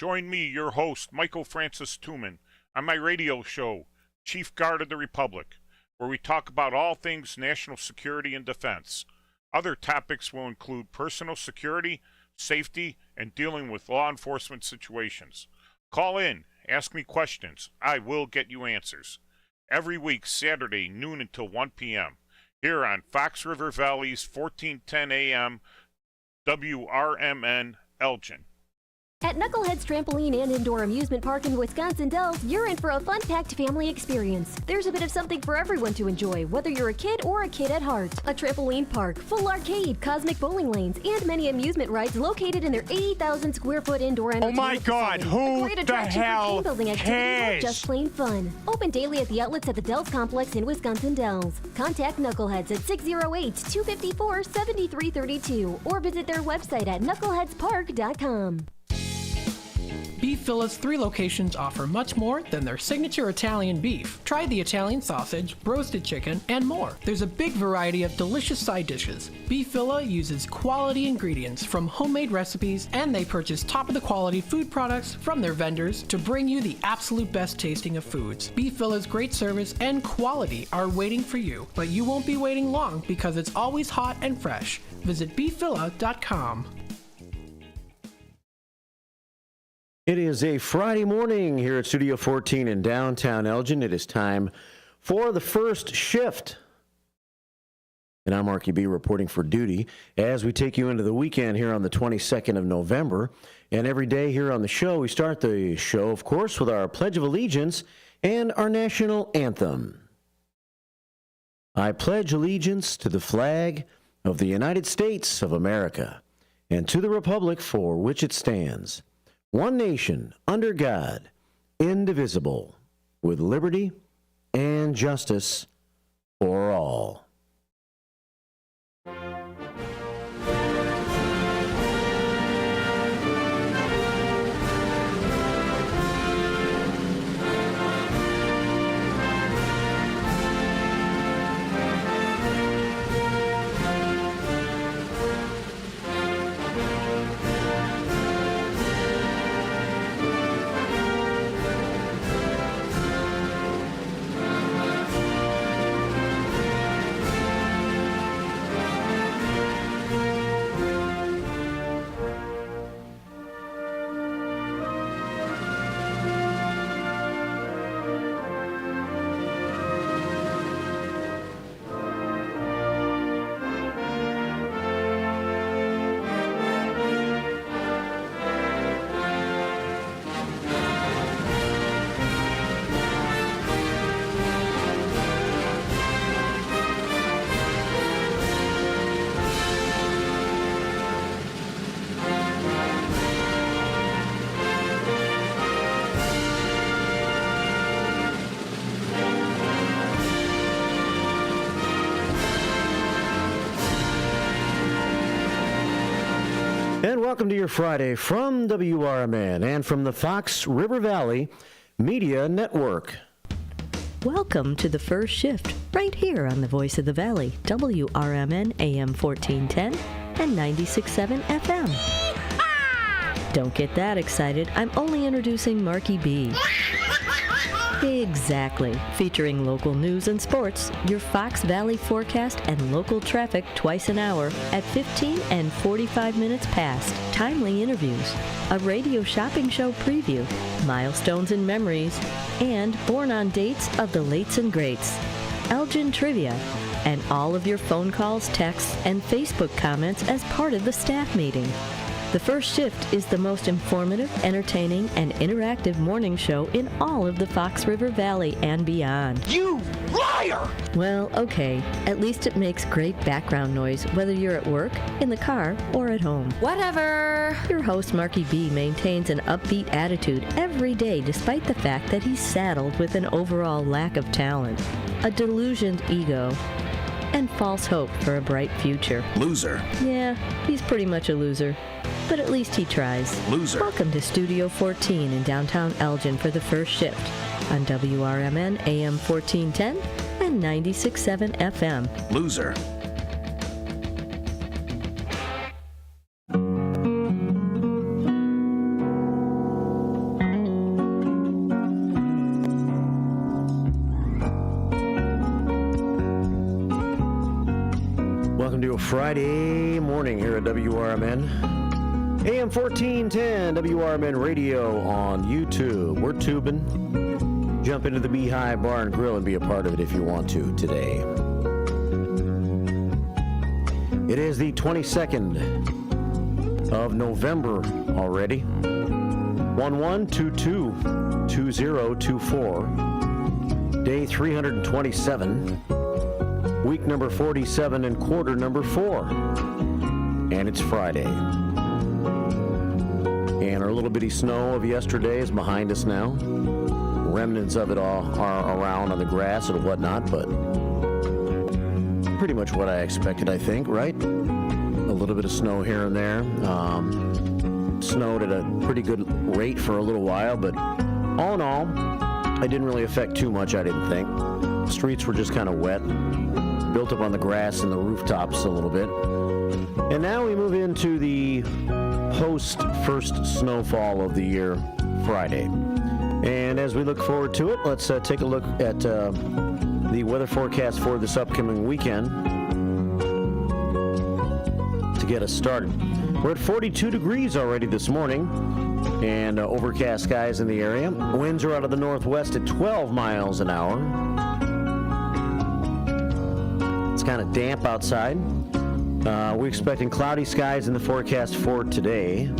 Join me, your host, Michael Francis Tuman, on my radio show, Chief Guard of the Republic, where we talk about all things national security and defense. Other topics will include personal security, safety, and dealing with law enforcement situations. Call in, ask me questions. I will get you answers. Every week, Saturday, noon until 1 p.m., here on Fox River Valley's 1410 a.m. WRMN Elgin. At Knucklehead's Trampoline and Indoor Amusement Park in Wisconsin Dells, you're in for a fun-packed family experience. There's a bit of something for everyone to enjoy, whether you're a kid or a kid at heart. A trampoline park, full arcade, cosmic bowling lanes, and many amusement rides located in their 80,000 square foot indoor entertainment Oh my God, facility. who A great the attraction hell for team-building activities or just plain fun. Open daily at the outlets at the Dells Complex in Wisconsin Dells. Contact Knuckleheads at 608-254-7332 or visit their website at knuckleheadspark.com. Beef Villa's 3 locations offer much more than their signature Italian beef. Try the Italian sausage, roasted chicken, and more. There's a big variety of delicious side dishes. Beef Villa uses quality ingredients from homemade recipes, and they purchase top-of-the-quality food products from their vendors to bring you the absolute best tasting of foods. Beef Villa's great service and quality are waiting for you, but you won't be waiting long because it's always hot and fresh. Visit beefvilla.com. It is a Friday morning here at Studio 14 in downtown Elgin. It is time for the first shift. And I'm Marky B reporting for duty as we take you into the weekend here on the 22nd of November. And every day here on the show, we start the show, of course, with our Pledge of Allegiance and our national anthem. I pledge allegiance to the flag of the United States of America and to the republic for which it stands, one nation, under God, indivisible, with liberty and justice for all. And welcome to your Friday from WRMN and from the Fox River Valley Media Network. Welcome to the first shift, right here on the Voice of the Valley, WRMN AM 1410 and 96.7 FM. Don't get that excited. I'm only introducing Marky B. Exactly. Featuring local news and sports, your Fox Valley forecast and local traffic twice an hour at 15 and 45 minutes past. Timely interviews, a radio shopping show preview, milestones and memories, and born on dates of the lates and greats. Elgin Trivia, and all of your phone calls, texts, and Facebook comments as part of the staff meeting. The First Shift is the most informative, entertaining, and interactive morning show in all of the Fox River Valley and beyond. You liar! Well, okay. At least it makes great background noise, whether you're at work, in the car, or at home. Whatever. Your host, Marky B, maintains an upbeat attitude every day despite the fact that he's saddled with an overall lack of talent, a delusioned ego, and false hope for a bright future. Loser. Yeah, he's pretty much a loser. But at least he tries. Loser. Welcome to Studio 14 in downtown Elgin for the first shift on WRMN AM 1410 and 96.7 FM. Loser. you a Friday morning here at WRMN. AM 1410, WRMN Radio on YouTube. We're tubing. Jump into the Beehive Bar and Grill and be a part of it if you want to today. It is the 22nd of November already. 1122-2024. Day 327. Week number 47 and quarter number 4. And it's Friday. And our little bitty snow of yesterday is behind us now. Remnants of it all are around on the grass and whatnot, but pretty much what I expected, I think, right? A little bit of snow here and there. Snowed at a pretty good rate for a little while, but all in all, it didn't really affect too much, I didn't think. Streets were just kind of wet, built up on the grass and the rooftops a little bit. And now we move into the post-first snowfall of the year, Friday. And as we look forward to it, let's take a look at the weather forecast for this upcoming weekend to get us started. We're at 42 degrees already this morning, and overcast skies in the area. Winds are out of the northwest at 12 miles an hour. It's kind of damp outside. We're expecting cloudy skies in the forecast for today.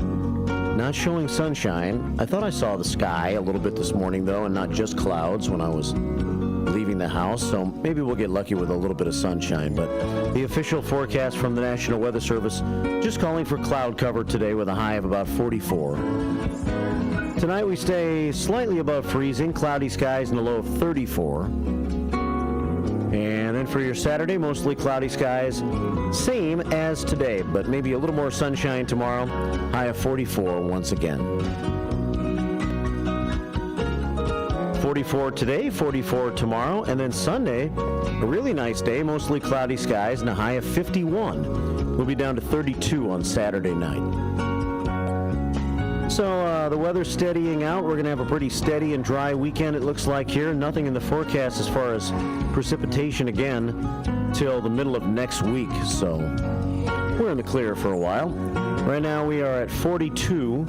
Not showing sunshine. I thought I saw the sky a little bit this morning, though, and not just clouds when I was leaving the house, so maybe we'll get lucky with a little bit of sunshine. But the official forecast from the National Weather Service just calling for cloud cover today with a high of about 44. Tonight we stay slightly above freezing, cloudy skies in the low of 34. And then for your Saturday, mostly cloudy skies, same as today, but maybe a little more sunshine tomorrow, high of 44 once again. 44 today, 44 tomorrow, and then Sunday, a really nice day, mostly cloudy skies and a high of 51. We'll be down to 32 on Saturday night. So the weather's steadying out. We're going to have a pretty steady and dry weekend, it looks like here. Nothing in the forecast as far as precipitation again till the middle of next week. So we're in the clear for a while. Right now we are at 42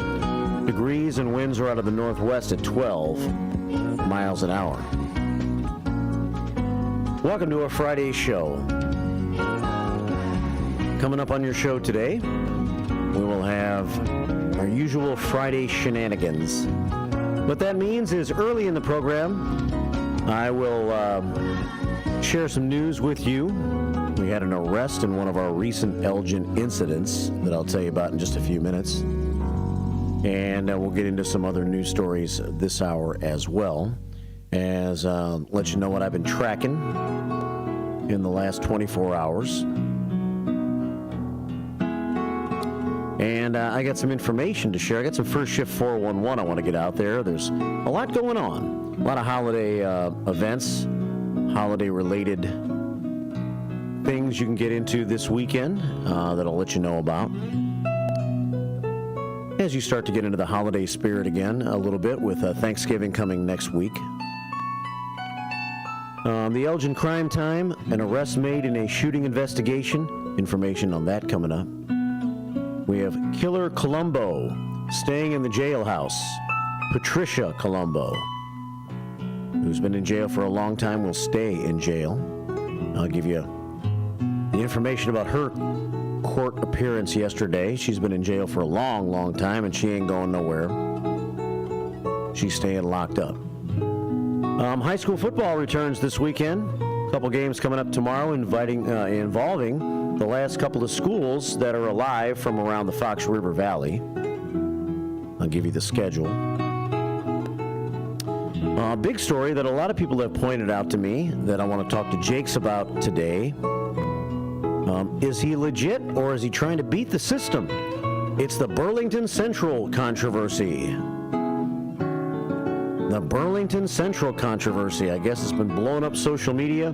degrees and winds are out of the northwest at 12 miles an hour. Welcome to our Friday show. Coming up on your show today, we will have our usual Friday shenanigans. What that means is early in the program, I will share some news with you. We had an arrest in one of our recent Elgin incidents that I'll tell you about in just a few minutes. And we'll get into some other news stories this hour as well, as let you know what I've been tracking in the last 24 hours. And I got some information to share. I got some First Shift 411 I want to get out there. There's a lot going on. A lot of holiday events, holiday-related things you can get into this weekend that I'll let you know about. As you start to get into the holiday spirit again a little bit with Thanksgiving coming next week. The Elgin Crime Time, an arrest made in a shooting investigation. Information on that coming up. We have Killer Colombo staying in the jailhouse. Patricia Colombo, who's been in jail for a long time, will stay in jail. I'll give you the information about her court appearance yesterday. She's been in jail for a long, long time, and she ain't going nowhere. She's staying locked up. High school football returns this weekend. A couple games coming up tomorrow involving the last couple of schools that are alive from around the Fox River Valley. I'll give you the schedule. A big story that a lot of people have pointed out to me that I want to talk to Jakes about today. Is he legit or is he trying to beat the system? It's the Burlington Central controversy. The Burlington Central controversy. I guess it's been blowing up social media.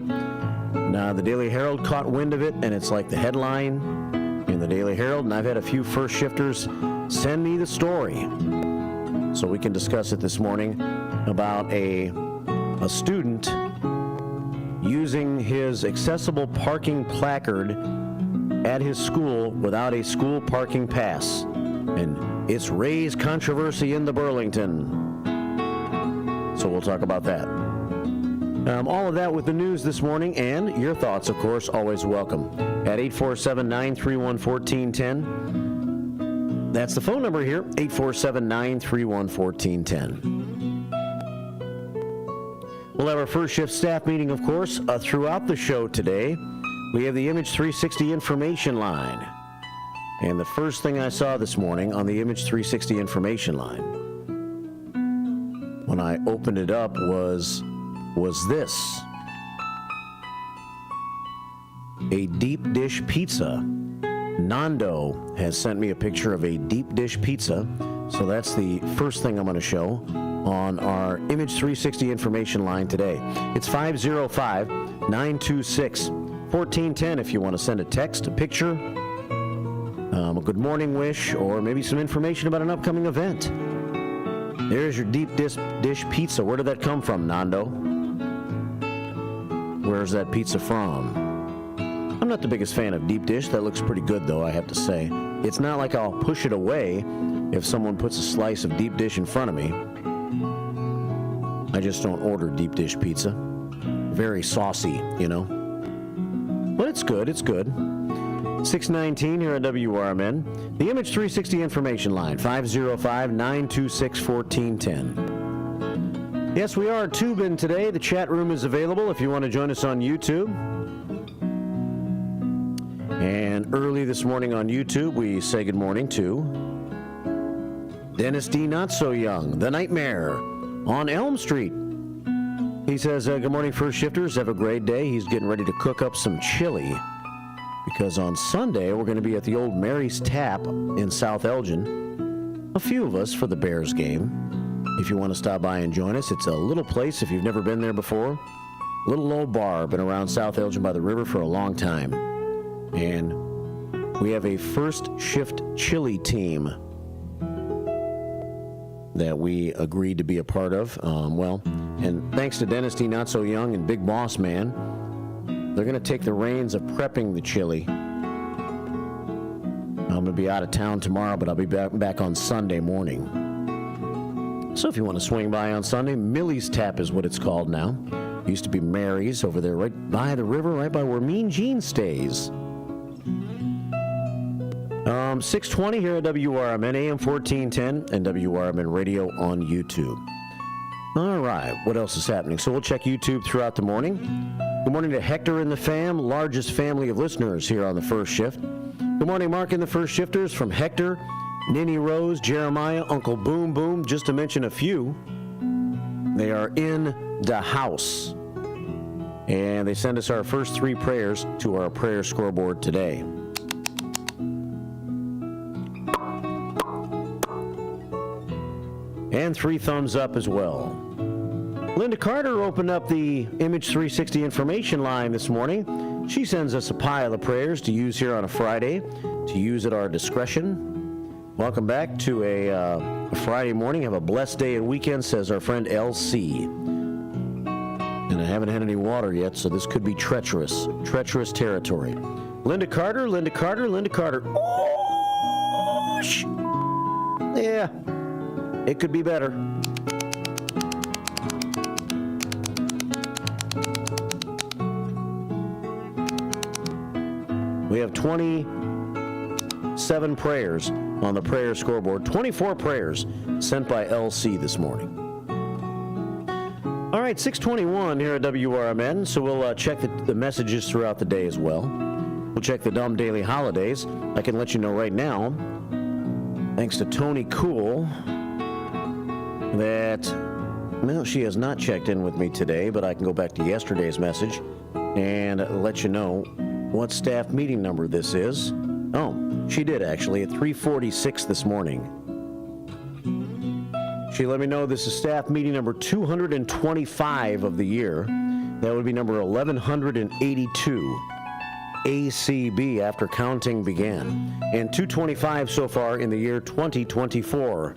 Now, the Daily Herald caught wind of it, and it's like the headline in the Daily Herald, and I've had a few first shifters send me the story so we can discuss it this morning about a student using his accessible parking placard at his school without a school parking pass. And it's raised controversy in the Burlington. So we'll talk about that. All of that with the news this morning, and your thoughts, of course, always welcome. At 847-931-1410. That's the phone number here, 847-931-1410. We'll have our first shift staff meeting, of course, throughout the show today. We have the Image 360 information line. And the first thing I saw this morning on the Image 360 information line, when I opened it up, was this. A deep dish pizza. Nando has sent me a picture of a deep dish pizza. So that's the first thing I'm going to show on our Image 360 information line today. It's 505-926-1410 if you want to send a text, a picture, a good morning wish, or maybe some information about an upcoming event. There's your deep dish pizza. Where did that come from, Nando? Where's that pizza from? I'm not the biggest fan of deep dish. That looks pretty good, though, I have to say. It's not like I'll push it away if someone puts a slice of deep dish in front of me. I just don't order deep dish pizza. Very saucy, you know. But it's good, it's good. 619 here at WRMN. The Image 360 information line, 505-926-1410. Yes, we are tubing today. The chat room is available if you want to join us on YouTube. And early this morning on YouTube, we say good morning to Dennis D. Not So Young, the Nightmare on Elm Street. He says, good morning, first shifters. Have a great day. He's getting ready to cook up some chili because on Sunday, we're going to be at the old Mary's Tap in South Elgin. A few of us for the Bears game. If you want to stop by and join us, it's a little place if you've never been there before. Little old bar, been around South Elgin by the river for a long time. And we have a first shift chili team that we agreed to be a part of. And thanks to Dennis D. Not So Young and Big Boss Man, they're going to take the reins of prepping the chili. I'm going to be out of town tomorrow, but I'll be back on Sunday morning. So if you want to swing by on Sunday, Millie's Tap is what it's called now. Used to be Mary's over there right by the river, right by where Mean Gene stays. 620 here at WRMN, AM 1410, and WRMN Radio on YouTube. All right, what else is happening? So we'll check YouTube throughout the morning. Good morning to Hector and the fam, largest family of listeners here on the first shift. Good morning, Mark and the first shifters, from Hector, Ninny Rose, Jeremiah, Uncle Boom Boom, just to mention a few. They are in the house. And they send us our first three prayers to our prayer scoreboard today. And 3 thumbs up as well. Linda Carter opened up the Image 360 information line this morning. She sends us a pile of prayers to use here on a Friday, to use at our discretion. Welcome back to a Friday morning. Have a blessed day and weekend, says our friend LC. And I haven't had any water yet, so this could be treacherous territory. Linda Carter, Linda Carter, Linda Carter. Oh, yeah. It could be better. We have 27 prayers on the prayer scoreboard. 24 prayers sent by LC this morning. All right, 621 here at WRMN, so we'll check the messages throughout the day as well. We'll check the dumb daily holidays. I can let you know right now, thanks to Tony Cool, that, well, she has not checked in with me today, but I can go back to yesterday's message and let you know what staff meeting number this is. Oh, she did actually at 3:46 this morning. She let me know this is staff meeting number 225 of the year. That would be number 1182. ACB after counting began. And 225 so far in the year 2024.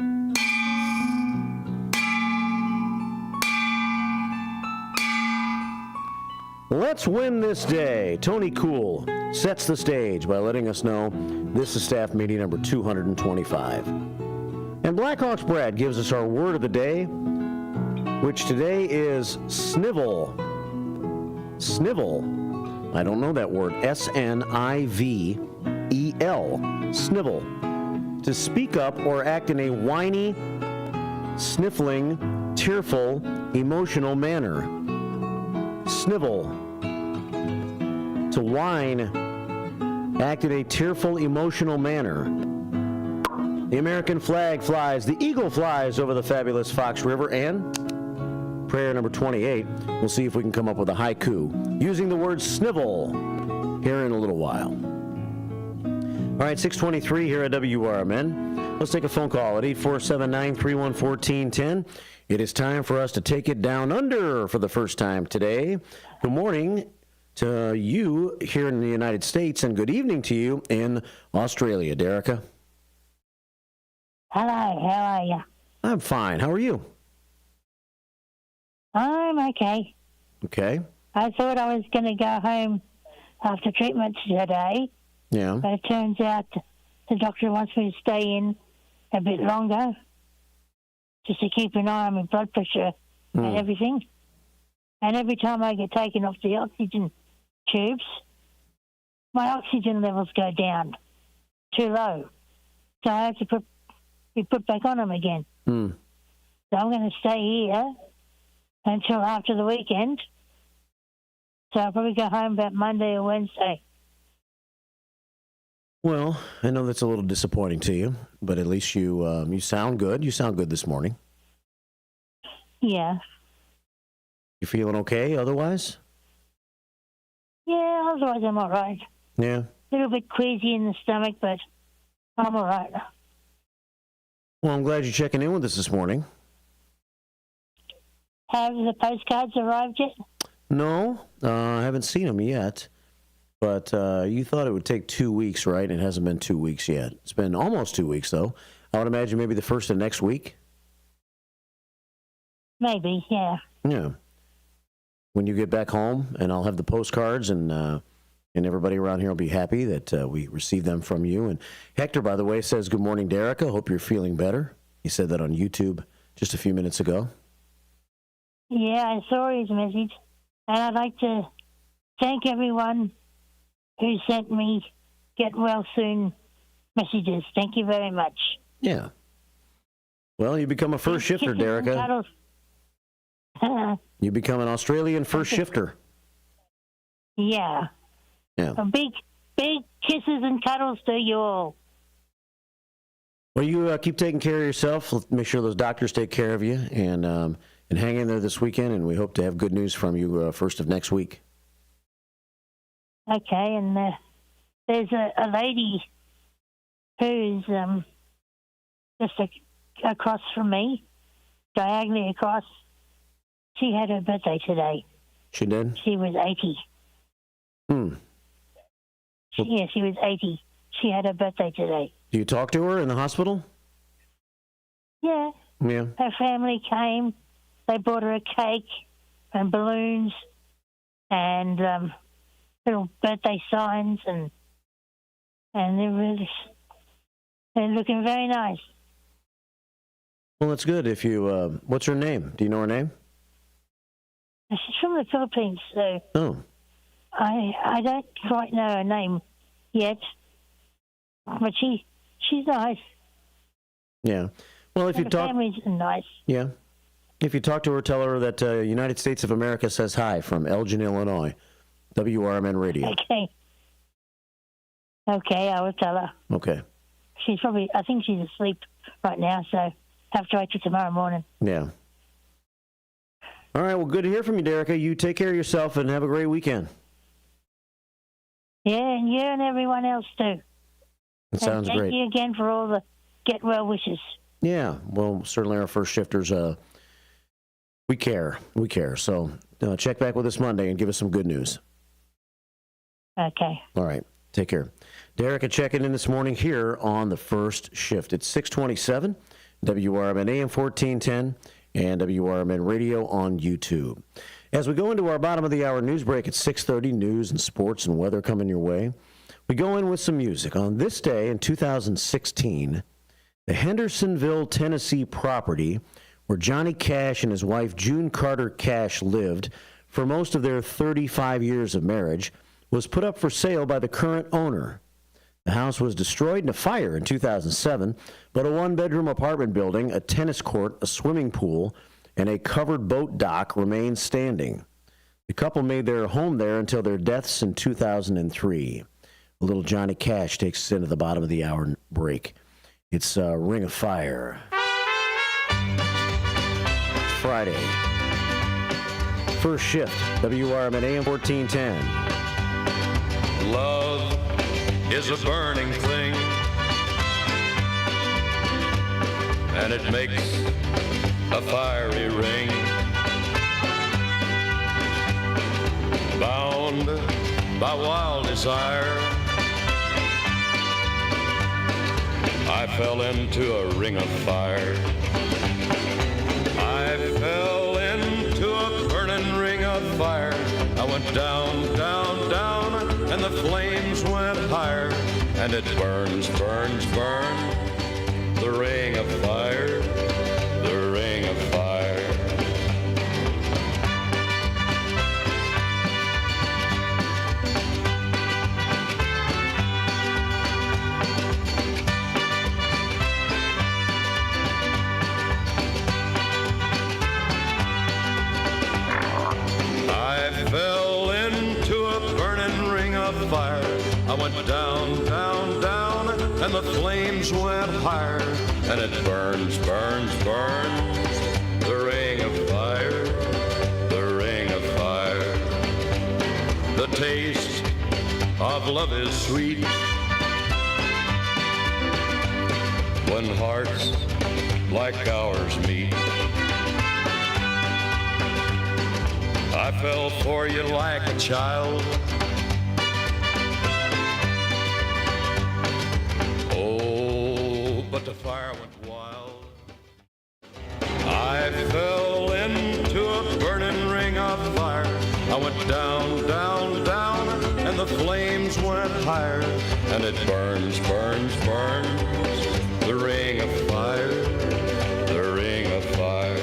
Let's win this day. Tony Cool sets the stage by letting us know this is staff meeting number 225. And Blackhawks Brad gives us our word of the day, which today is snivel. Snivel. I don't know that word. S-N-I-V-E-L. Snivel. To speak up or act in a whiny, sniffling, tearful, emotional manner. Snivel. To whine, act in a tearful, emotional manner. The American flag flies, the eagle flies over the fabulous Fox River, and prayer number 28, we'll see if we can come up with a haiku using the word snivel here in a little while. All right, 6:23 here at WRMN. Let's take a phone call at 847-931-1410. It is time for us to take it down under for the first time today. Good morning to you here in the United States, and good evening to you in Australia. Derica? Hello, how are you? I'm fine. How are you? I'm okay. Okay. I thought I was going to go home after treatment today, Yeah. but it turns out the doctor wants me to stay in a bit longer just to keep an eye on my blood pressure and everything. And every time I get taken off the oxygen tubes, my oxygen levels go down too low. So I have to be put back on them again. So I'm going to stay here until after the weekend. So I'll probably go home about Monday or Wednesday. Well, I know that's a little disappointing to you, but at least you sound good. You sound good this morning. Yeah. You feeling okay otherwise? Yeah, otherwise I'm all right. Yeah. A little bit queasy in the stomach, but I'm all right. Well, I'm glad you're checking in with us this morning. Have the postcards arrived yet? No, I haven't seen them yet. But you thought it would take 2 weeks, right? It hasn't been 2 weeks yet. It's been almost 2 weeks, though. I would imagine maybe the first of next week. Maybe, yeah. Yeah. When you get back home, and I'll have the postcards, and everybody around here will be happy that we received them from you. And Hector, by the way, says, "Good morning, Derica. Hope you're feeling better." He said that on YouTube just a few minutes ago. Yeah, I saw his message. And I'd like to thank everyone who sent me get well soon messages. Thank you very much. Yeah. Well, you become a first shifter, Kisses and Derica. cuddles. You become an Australian first shifter. Yeah. Yeah. A big kisses and cuddles to you all. Well, you keep taking care of yourself. Make sure those doctors take care of you, and hang in there this weekend. And we hope to have good news from you first of next week. Okay, and there's a lady who's just across from me, diagonally across. She had her birthday today. She did? She was 80. Yeah, she was 80. She had her birthday today. Do you talk to her in the hospital? Yeah. Yeah. Her family came. They brought her a cake and balloons and little birthday signs, and they're looking very nice. Well, that's good. If you, what's her name? Do you know her name? She's from the Philippines, so Oh. I don't quite know her name yet, but she's nice. Yeah. Well, if you Her talk, family's nice. yeah. If you talk to her, tell her that United States of America says hi from Elgin, Illinois, WRMN Radio. Okay. Okay, I will tell her. Okay. I think she's asleep right now, so have to wait till tomorrow morning. Yeah. All right. Well, good to hear from you, Derica. You take care of yourself and have a great weekend. Yeah, and you and everyone else too. That sounds thank great. you again for all the get well wishes. Yeah. Well, certainly our first shifters, we care. We care. So check back with us Monday and give us some good news. Okay. All right. Take care. Derica checking in this morning here on the first shift. It's 627, WRMN AM 1410, and WRMN Radio on YouTube. As we go into our bottom of the hour news break at 6:30, news and sports and weather coming your way, we go in with some music. On this day in 2016, the Hendersonville, Tennessee property where Johnny Cash and his wife June Carter Cash lived for most of their 35 years of marriage was put up for sale by the current owner. The house was destroyed in a fire in 2007, but a one-bedroom apartment building, a tennis court, a swimming pool, and a covered boat dock remain standing. The couple made their home there until their deaths in 2003. A little Johnny Cash takes us into the bottom of the hour break. It's Ring of Fire. Friday. First shift, WRMN AM 1410. Love is a burning thing, and it makes a fiery ring. Bound by wild desire, I fell into a ring of fire. I fell into a burning ring of fire. I went down, down, down, and the flames went higher. And it burns, burns, burns, the ring of fire, the ring of fire. I fell into a burning ring of fire. I went down, down, down, and the flames went higher. And it burns, burns, burns, the ring of fire, the ring of fire. The taste of love is sweet when hearts like ours meet. I fell for you like a child. Oh, but the fire went wild. I fell into a burning ring of fire. I went down, down, down, and the flames went higher. And it burns, burns, burns, the ring of fire, the ring of fire.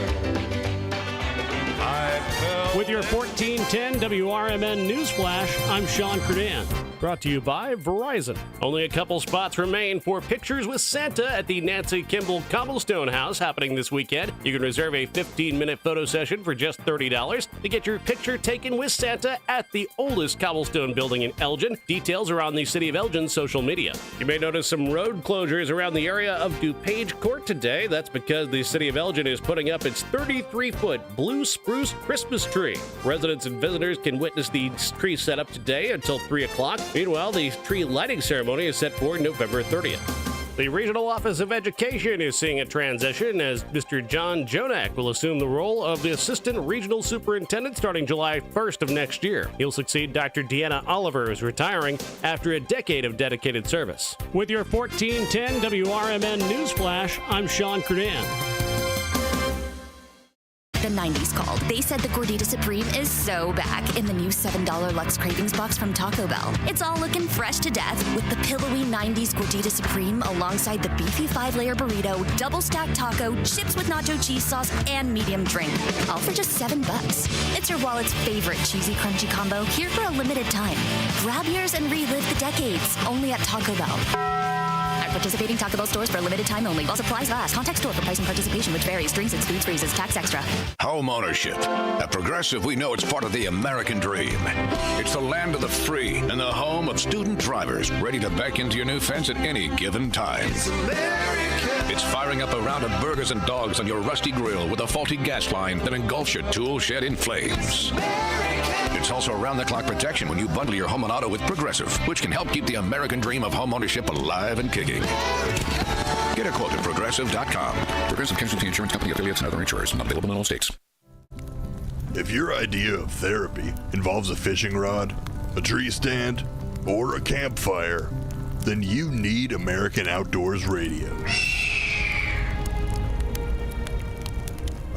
With your 1410 WRMN Newsflash, I'm Sean Credan. Brought to you by Verizon. Only a couple spots remain for Pictures with Santa at the Nancy Kimball Cobblestone House happening this weekend. You can reserve a 15-minute photo session for just $30 to get your picture taken with Santa at the oldest cobblestone building in Elgin. Details are on the City of Elgin's social media. You may notice some road closures around the area of DuPage Court today. That's because the City of Elgin is putting up its 33-foot blue spruce Christmas tree. Residents and visitors can witness the tree setup today until 3 o'clock. Meanwhile, the tree lighting ceremony is set for November 30th. The Regional Office of Education is seeing a transition as Mr. John Jonak will assume the role of the Assistant Regional Superintendent starting July 1st of next year. He'll succeed Dr. Deanna Oliver, who's retiring after a decade of dedicated service. With your 1410 WRMN Newsflash, I'm Sean Credan. The 90s called. They said the Gordita Supreme is so back in the new $7 Lux Cravings box from Taco Bell. It's all looking fresh to death with the pillowy 90s Gordita Supreme alongside the beefy 5-layer burrito, double stacked taco, chips with nacho cheese sauce, and medium drink. All for just $7. It's your wallet's favorite cheesy crunchy combo here for a limited time. Grab yours and relive the decades only at Taco Bell. At participating Taco Bell stores for a limited time only. While supplies last. Contact store for price and participation, which varies. Drinks and foods freezes. Tax extra. Home ownership. At Progressive, we know it's part of the American dream. It's the land of the free and the home of student drivers ready to back into your new fence at any given time. It's firing up a round of burgers and dogs on your rusty grill with a faulty gas line that engulfs your tool shed in flames. It's also around-the-clock protection when you bundle your home and auto with Progressive, which can help keep the American dream of home ownership alive and kicking. Get a quote at Progressive.com. Progressive Casualty Insurance Company, affiliates, and other insurers. Not available in all states. If your idea of therapy involves a fishing rod, a tree stand, or a campfire, then you need American Outdoors Radio.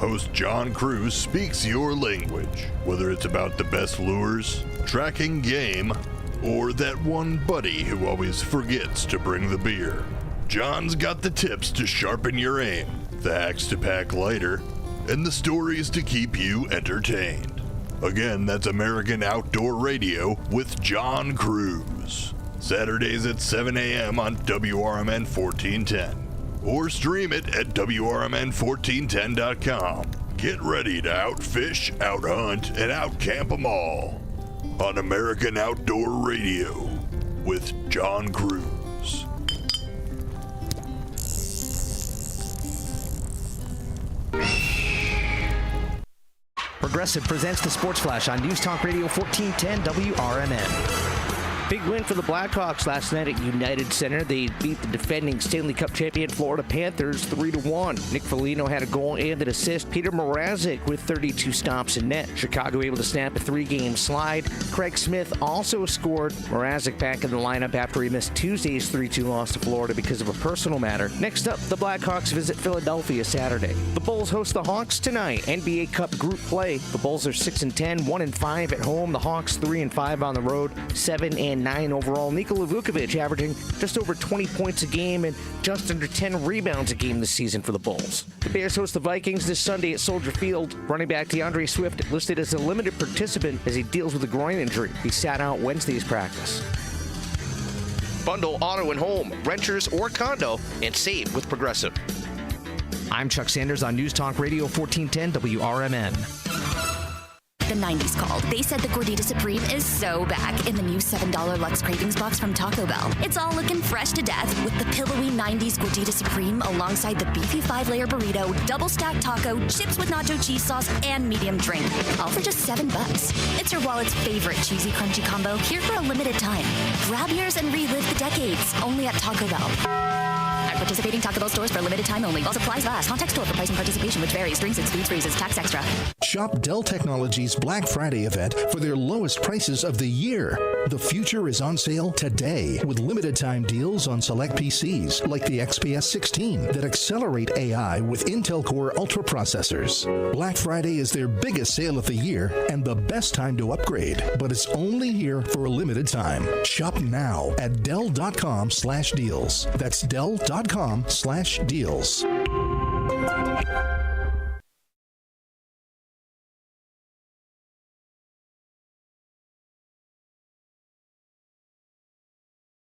Host John Cruz speaks your language, whether it's about the best lures, tracking game, or that one buddy who always forgets to bring the beer. John's got the tips to sharpen your aim, the hacks to pack lighter, and the stories to keep you entertained. Again, that's American Outdoor Radio with John Cruz. Saturdays at 7 a.m. on WRMN 1410. Or stream it at WRMN1410.com. Get ready to outfish, outhunt, and outcamp 'em all on American Outdoor Radio with John Cruz. Progressive presents the Sports Flash on News Talk Radio 1410 WRMN. Big win for the Blackhawks last night at United Center. They beat the defending Stanley Cup champion Florida Panthers 3-1. Nick Foligno had a goal and an assist. Peter Mrazek with 32 stops in net. Chicago able to snap a 3-game slide. Craig Smith also scored. Mrazek back in the lineup after he missed Tuesday's 3-2 loss to Florida because of a personal matter. Next up, the Blackhawks visit Philadelphia Saturday. The Bulls host the Hawks tonight. NBA Cup group play. The Bulls are 6-10, 1-5 at home. The Hawks 3-5 on the road, 7-9 overall. Nikola Vukovic averaging just over 20 points a game and just under 10 rebounds a game this season for the Bulls. The Bears host the Vikings this Sunday at Soldier Field. Running back DeAndre Swift listed as a limited participant as he deals with a groin injury. He sat out Wednesday's practice. Bundle auto and home, renters or condo, and save with Progressive. I'm Chuck Sanders on News Talk Radio 1410 WRMN. The 90s called. They said the Gordita Supreme is so back in the new $7 Lux Cravings box from Taco Bell. It's all looking fresh to death with the pillowy 90s Gordita Supreme alongside the beefy 5-layer burrito, double stacked taco, chips with nacho cheese sauce, and medium drink. All for just $7. It's your wallet's favorite cheesy crunchy combo here for a limited time. Grab yours and relive the decades only at Taco Bell. At participating Taco Bell stores for a limited time only. While supplies last. Contact store for price and participation, which varies. Drinks and food freezes. Tax extra. Shop Dell Technologies Black Friday event for their lowest prices of the year. The future is on sale today with limited time deals on select PCs like the XPS 16 that accelerate AI with Intel Core Ultra processors. Black Friday is their biggest sale of the year and the best time to upgrade, but it's only here for a limited time. Shop now at Dell.com/deals. That's Dell.com/deals.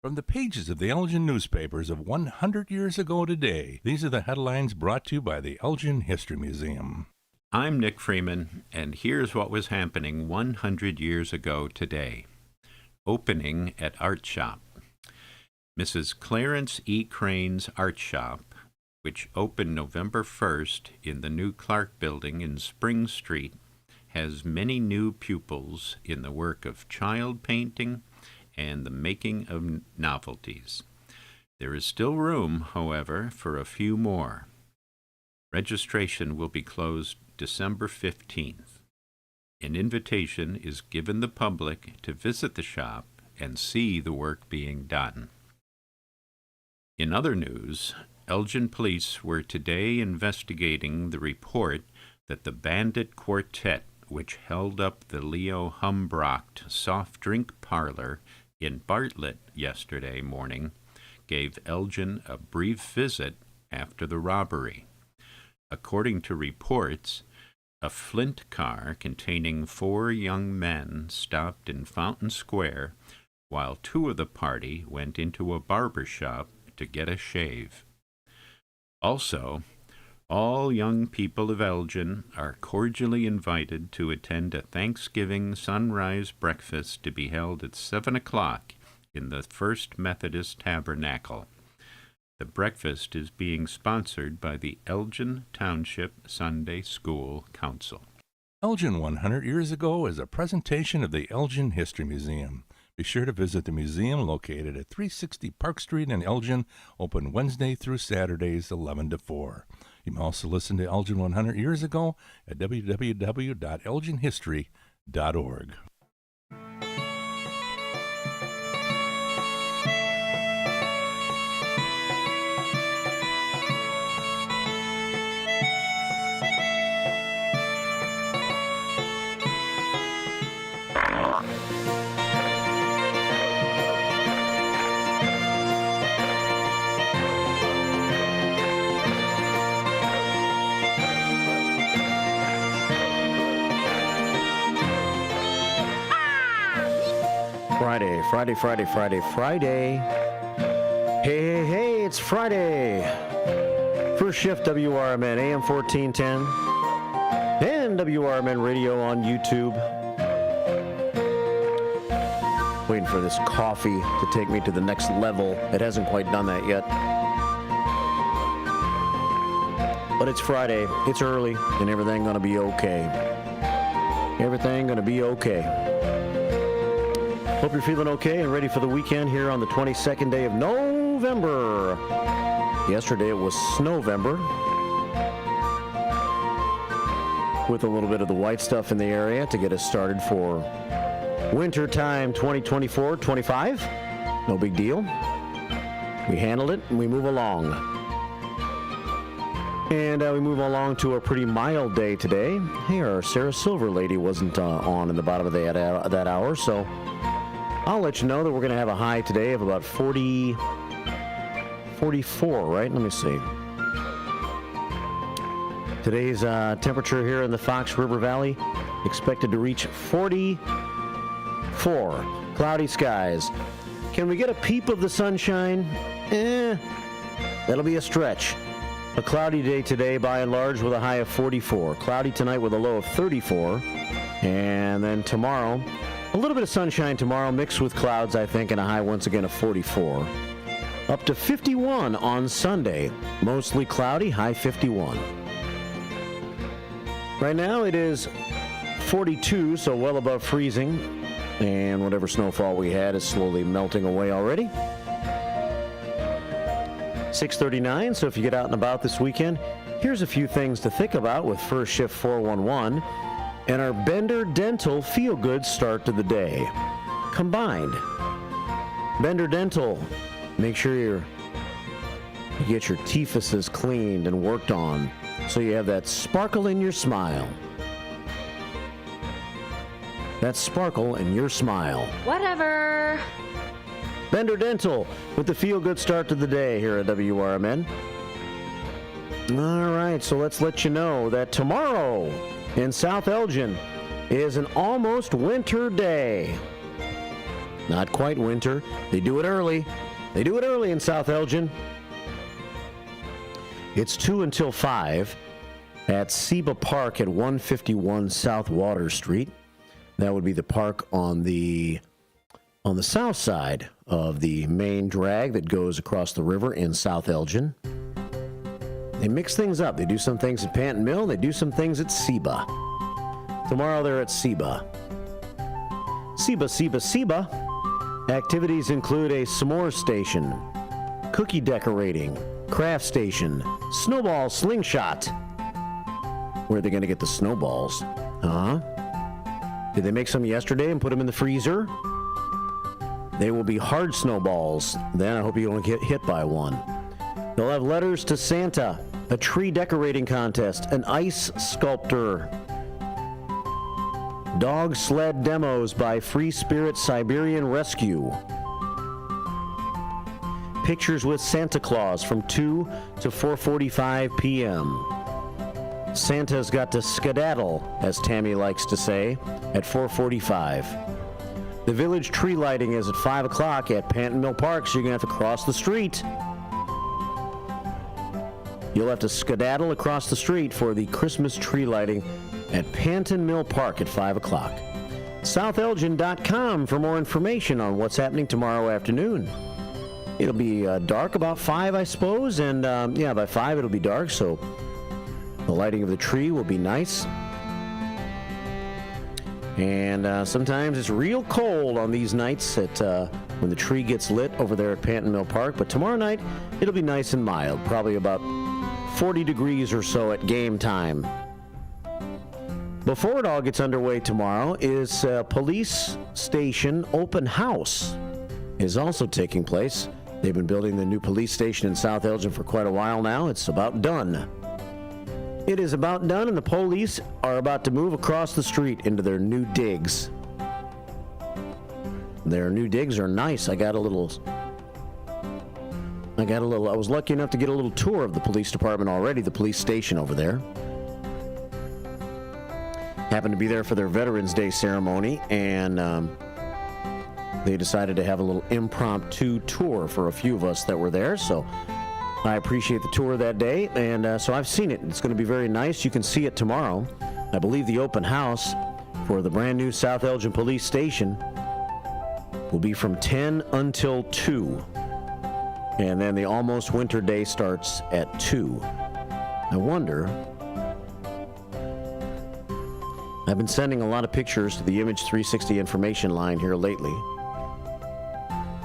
From the pages of the Elgin newspapers of 100 years ago today, these are the headlines brought to you by the Elgin History Museum. I'm Nick Freeman, and here's what was happening 100 years ago today. Opening at Art Shop. Mrs. Clarence E. Crane's Art Shop, which opened November 1st in the new Clark Building in Spring Street, has many new pupils in the work of child painting and the making of novelties. There is still room, however, for a few more. Registration will be closed December 15th. An invitation is given the public to visit the shop and see the work being done. In other news, Elgin police were today investigating the report that the Bandit Quartet, which held up the Leo Humbrocht soft drink parlor in Bartlett yesterday morning, gave Elgin a brief visit after the robbery. According to reports, a Flint car containing 4 young men stopped in Fountain Square while 2 of the party went into a barber shop to get a shave. Also, all young people of Elgin are cordially invited to attend a Thanksgiving sunrise breakfast to be held at 7 o'clock in the First Methodist Tabernacle. The breakfast is being sponsored by the Elgin Township Sunday School Council. Elgin 100 years ago is a presentation of the Elgin History Museum. Be sure to visit the museum located at 360 Park Street in Elgin, open Wednesday through Saturdays 11 to 4. You can also listen to Elgin 100 years ago at www.elginhistory.org. Friday. Hey, it's Friday. First shift WRMN, AM 1410, and WRMN Radio on YouTube. Waiting for this coffee to take me to the next level. It hasn't quite done that yet. But it's Friday, it's early, and everything gonna be okay. Everything gonna be okay. Hope you're feeling okay and ready for the weekend here on the 22nd day of November. Yesterday it was Snowvember, with a little bit of the white stuff in the area to get us started for winter time 2024-25. No big deal. We handled it and we move along. And we move along to a pretty mild day today. Hey, our Sarah Silver lady wasn't on in the bottom of that hour, so I'll let you know that we're going to have a high today of about 44, right? Let me see. Today's temperature here in the Fox River Valley expected to reach 44. Cloudy skies. Can we get a peep of the sunshine? That'll be a stretch. A cloudy day today by and large with a high of 44. Cloudy tonight with a low of 34. And then tomorrow, a little bit of sunshine tomorrow mixed with clouds, I think, and a high once again of 44. Up to 51 on Sunday. Mostly cloudy, high 51. Right now it is 42, so well above freezing. And whatever snowfall we had is slowly melting away already. 6:39, so if you get out and about this weekend, here's a few things to think about with First Shift 411 and our Bender Dental Feel Good start to the day. Combined. Bender Dental, make sure you get your teethuses cleaned and worked on so you have that sparkle in your smile. That sparkle in your smile. Whatever. Bender Dental with the Feel Good start to the day here at WRMN. All right, so let's let you know that tomorrow in South Elgin is an almost winter day. Not quite winter. They do it early. They do it early in South Elgin. It's 2 until 5 at Seba Park at 151 South Water Street. That would be the park on the south side of the main drag that goes across the river in South Elgin. They mix things up. They do some things at Panton Mill. They do some things at Seba. Tomorrow they're at Seba. Seba. Activities include a s'more station, cookie decorating, craft station, snowball slingshot. Where are they going to get the snowballs? Did they make some yesterday and put them in the freezer? They will be hard snowballs. Then I hope you don't get hit by one. They'll have letters to Santa, a tree decorating contest, an ice sculptor, dog sled demos by Free Spirit Siberian Rescue, pictures with Santa Claus from 2 to 4:45 p.m. Santa's got to skedaddle, as Tammy likes to say, at 4:45. The village tree lighting is at 5 o'clock at Panton Mill Park, so you're going to have to cross the street. You'll have to skedaddle across the street for the Christmas tree lighting at Panton Mill Park at 5 o'clock. SouthElgin.com for more information on what's happening tomorrow afternoon. It'll be dark about 5, I suppose, and by 5 it'll be dark, so the lighting of the tree will be nice. And sometimes it's real cold on these nights when the tree gets lit over there at Panton Mill Park. But tomorrow night, it'll be nice and mild, probably about 40 degrees or so at game time. Before it all gets underway tomorrow is police station open house is also taking place. They've been building the new police station in South Elgin for quite a while now. It's about done. It is about done, and the police are about to move across the street into their new digs. Their new digs are nice. I was lucky enough to get a little tour of the police department already, the police station over there. Happened to be there for their Veterans Day ceremony, and they decided to have a little impromptu tour for a few of us that were there. So I appreciate the tour that day. And so I've seen it. It's going to be very nice. You can see it tomorrow. I believe the open house for the brand new South Elgin Police Station will be from 10 until 2. And then the Almost Winter Day starts at 2. I wonder... I've been sending a lot of pictures to the Image 360 information line here lately.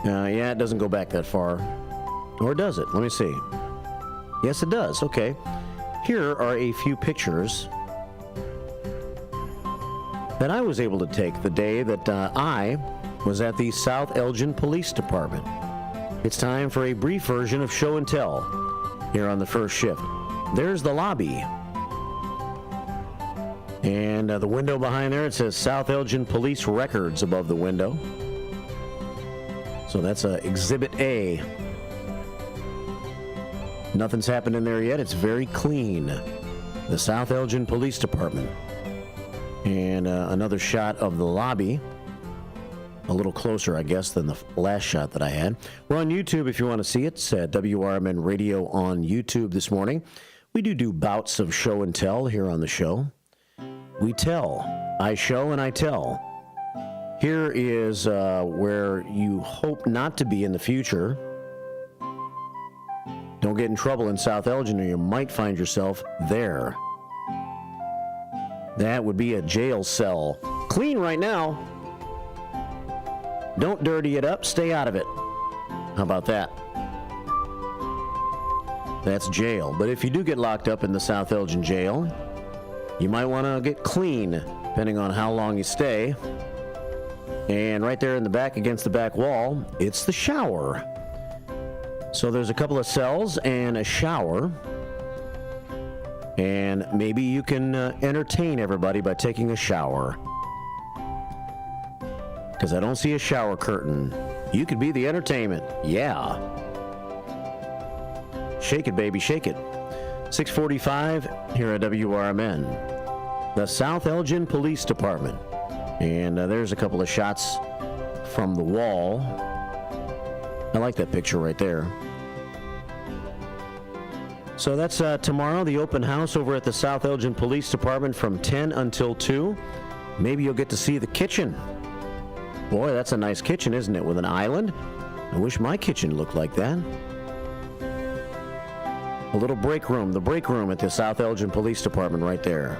Yeah, it doesn't go back that far. Or does it? Let me see. Yes, it does. Okay. Here are a few pictures that I was able to take the day that I was at the South Elgin Police Department. It's time for a brief version of Show and Tell here on the first shift. There's the lobby. And the window behind there, it says South Elgin Police Records above the window. So that's Exhibit A. Nothing's happened in there yet. It's very clean. The South Elgin Police Department. And another shot of the lobby. A little closer, I guess, than the last shot that I had. We're on YouTube if you want to see it. It's WRMN Radio on YouTube this morning. We do bouts of show and tell here on the show. We tell. I show and I tell. Here is where you hope not to be in the future. Don't get in trouble in South Elgin or you might find yourself there. That would be a jail cell. Clean right now. Don't dirty it up. Stay out of it. How about that? That's jail. But if you do get locked up in the South Elgin jail, you might want to get clean, depending on how long you stay. And right there in the back, against the back wall, it's the shower. So there's a couple of cells and a shower. And maybe you can entertain everybody by taking a shower. Because I don't see a shower curtain. You could be the entertainment. Yeah. Shake it, baby, shake it. 6:45 here at WRMN. The South Elgin Police Department. And there's a couple of shots from the wall. I like that picture right there. So that's tomorrow, the open house over at the South Elgin Police Department from 10 until 2. Maybe you'll get to see the kitchen. Boy, that's a nice kitchen, isn't it, with an island? I wish my kitchen looked like that. A little break room, the break room at the South Elgin Police Department right there.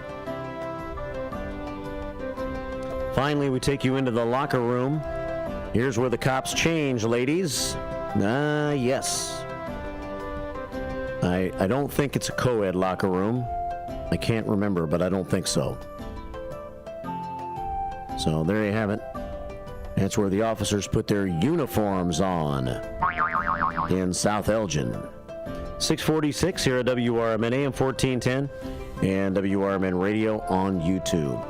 Finally, we take you into the locker room. Here's where the cops change, ladies. Yes. I don't think it's a co-ed locker room. I can't remember, but I don't think so. So there you have it. That's where the officers put their uniforms on in South Elgin. 6:46 here at WRMN AM 1410 and WRMN Radio on YouTube.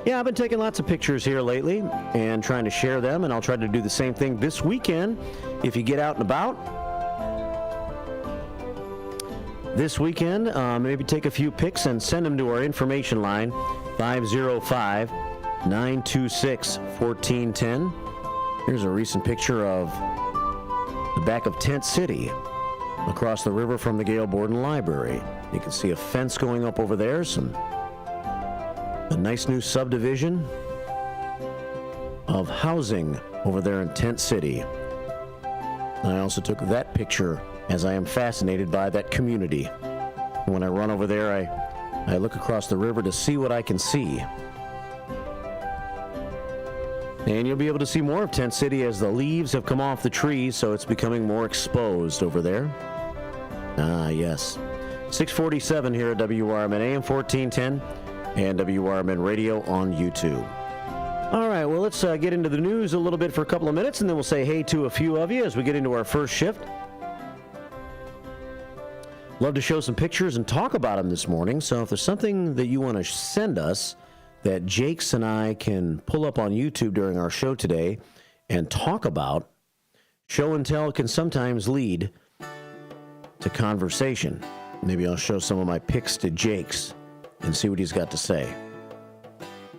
Yeah, I've been taking lots of pictures here lately and trying to share them, and I'll try to do the same thing this weekend if you get out and about. This weekend, maybe take a few pics and send them to our information line, 505-926-1410. Here's a recent picture of the back of Tent City, across the river from the Gail Borden Library. You can see a fence going up over there, a nice new subdivision of housing over there in Tent City. I also took that picture as I am fascinated by that community. When I run over there, I look across the river to see what I can see. And you'll be able to see more of Tent City as the leaves have come off the trees, so it's becoming more exposed over there. Yes. 6:47 here at WRMN AM 1410 and WRMN Radio on YouTube. All right, well, let's get into the news a little bit for a couple of minutes, and then we'll say hey to a few of you as we get into our first shift. Love to show some pictures and talk about them this morning, so if there's something that you want to send us that Jakes and I can pull up on YouTube during our show today and talk about, show and tell can sometimes lead to conversation. Maybe I'll show some of my pics to Jakes and see what he's got to say.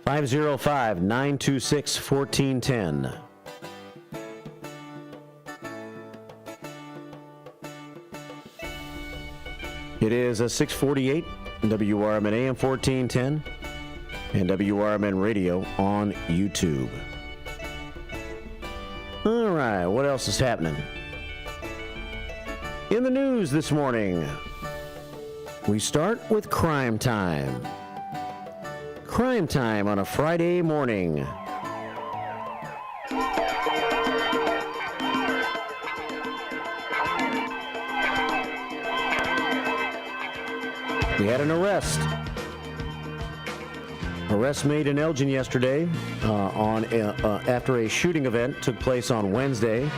505-926-1410. It is a 648 WRMN AM 1410 and WRMN Radio on YouTube. All right, what else is happening? In the news this morning, we start with Crime Time. Crime Time on a Friday morning. We had an arrest. Arrest made in Elgin yesterday after a shooting event took place on Wednesday.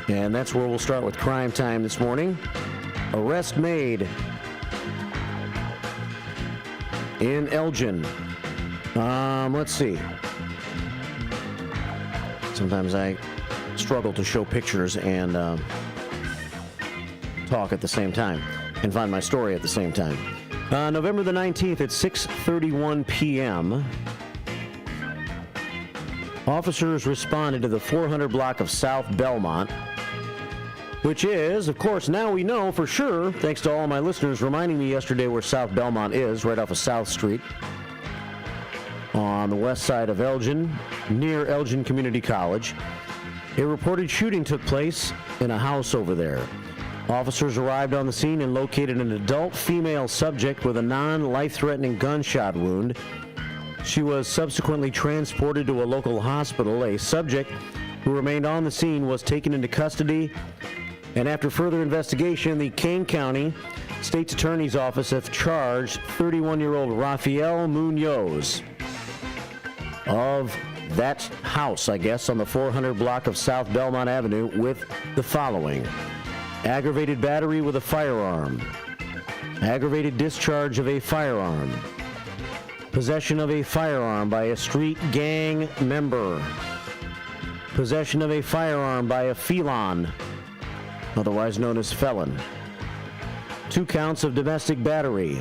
And that's where we'll start with Crime Time this morning. Arrest made in Elgin. Let's see. Sometimes I struggle to show pictures and talk at the same time and find my story at the same time. November the 19th at 6:31 p.m., officers responded to the 400 block of South Belmont, which is, of course, now we know for sure, thanks to all my listeners reminding me yesterday where South Belmont is, right off of South Street, on the west side of Elgin, near Elgin Community College. A reported shooting took place in a house over there. Officers arrived on the scene and located an adult female subject with a non-life-threatening gunshot wound. She was subsequently transported to a local hospital. A subject who remained on the scene was taken into custody, and after further investigation, the Kane County State's Attorney's Office have charged 31-year-old Rafael Munoz of that house, I guess, on the 400 block of South Belmont Avenue with the following: aggravated battery with a firearm, aggravated discharge of a firearm, possession of a firearm by a street gang member, possession of a firearm by a felon, otherwise known as felon, 2 counts of domestic battery.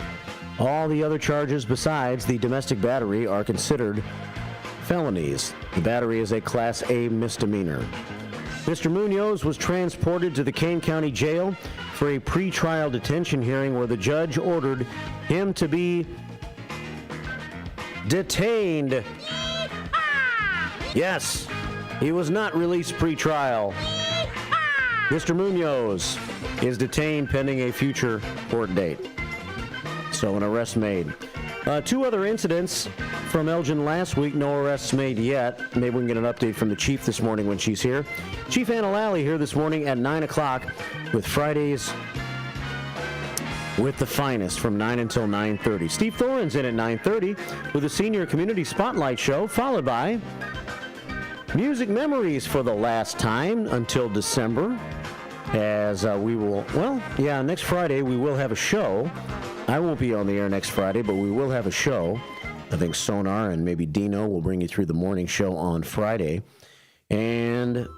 All the other charges besides the domestic battery are considered felonies. The battery is a Class A misdemeanor. Mr. Munoz was transported to the Kane County Jail for a pre-trial detention hearing where the judge ordered him to be detained. Yes, he was not released pre-trial. Mr. Munoz is detained pending a future court date. So an arrest made. 2 other incidents from Elgin last week, no arrests made yet. Maybe we can get an update from the chief this morning when she's here. Chief Anna Lally here this morning at 9 o'clock with Fridays with the Finest from 9 until 9:30. Steve Thoren's in at 9:30 with a senior community spotlight show, followed by Music Memories for the last time until December, as we will, next Friday we will have a show. I won't be on the air next Friday, but we will have a show. I think Sonar and maybe Dino will bring you through the morning show on Friday. And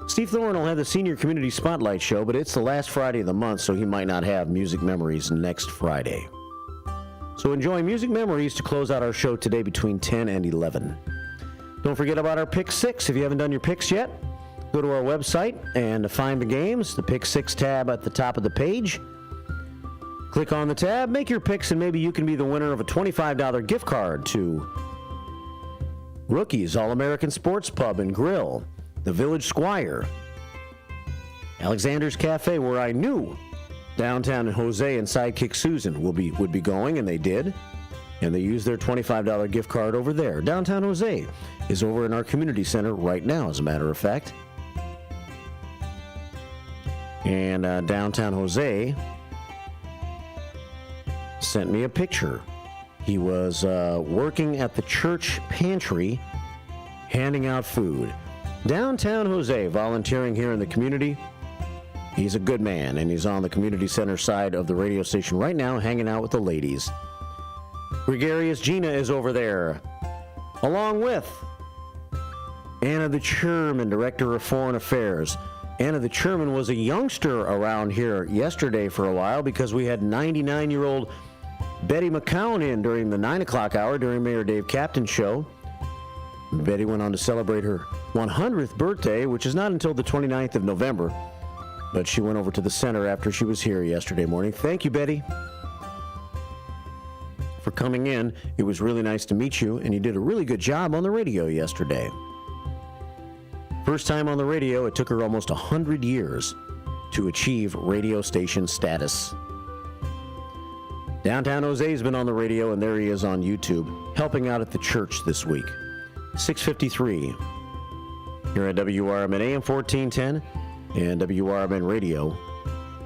Steve Thorne will have the Senior Community Spotlight show, but it's the last Friday of the month, so he might not have Music Memories next Friday. So enjoy Music Memories to close out our show today between 10 and 11. Don't forget about our Pick 6. If you haven't done your picks yet, go to our website and find the games, the Pick 6 tab at the top of the page. Click on the tab, make your picks, and maybe you can be the winner of a $25 gift card to Rookies All-American Sports Pub and Grill, the Village Squire, Alexander's Cafe, where I knew Downtown Jose and Sidekick Susan would be going, and they did. And they used their $25 gift card over there. Downtown Jose is over in our community center right now, as a matter of fact. And Downtown Jose sent me a picture. He was working at the church pantry, handing out food. Downtown Jose, volunteering here in the community. He's a good man, and he's on the community center side of the radio station right now, hanging out with the ladies. Gregarious Gina is over there, along with Anna the Chairman, Director of Foreign Affairs. Anna the Chairman was a youngster around here yesterday for a while because we had 99-year-old Betty McCown in during the 9 o'clock hour during Mayor Dave Captain's show. Betty went on to celebrate her 100th birthday, which is not until the 29th of November. but she went over to the center after she was here yesterday morning. Thank you, Betty, for coming in. It was really nice to meet you, and you did a really good job on the radio yesterday. First time on the radio, it took her almost 100 years to achieve radio station status. Downtown Jose's been on the radio, and there he is on YouTube, helping out at the church this week. 6:53 here at WRMN AM 1410 and WRMN Radio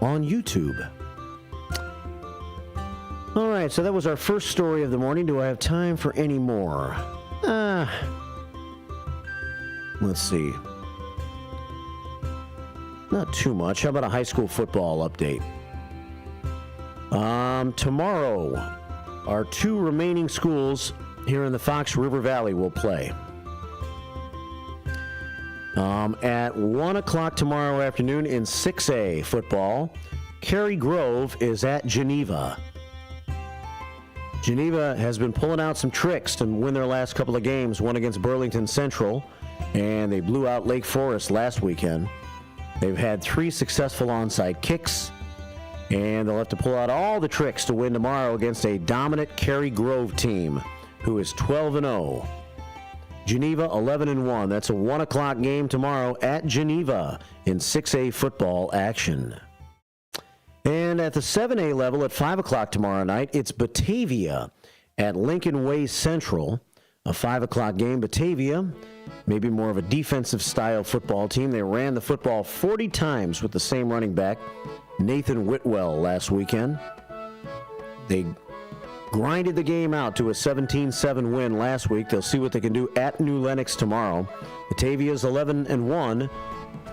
on YouTube. All right, so that was our first story of the morning. Do I have time for any more? Let's see. Not too much. How about a high school football update? Tomorrow, our two remaining schools here in the Fox River Valley will play. At 1 o'clock tomorrow afternoon in 6A football, Cary Grove is at Geneva. Geneva has been pulling out some tricks to win their last couple of games, one against Burlington Central, and they blew out Lake Forest last weekend. They've had 3 successful onside kicks, and they'll have to pull out all the tricks to win tomorrow against a dominant Cary Grove team who is 12-0. Geneva 11-1. That's a 1 o'clock game tomorrow at Geneva in 6A football action. And at the 7A level at 5 o'clock tomorrow night, it's Batavia at Lincoln Way Central. A 5 o'clock game. Batavia, maybe more of a defensive style football team. They ran the football 40 times with the same running back, Nathan Whitwell, last weekend. They grinded the game out to a 17-7 win last week. They'll see what they can do at New Lenox tomorrow. Batavia's 11-1.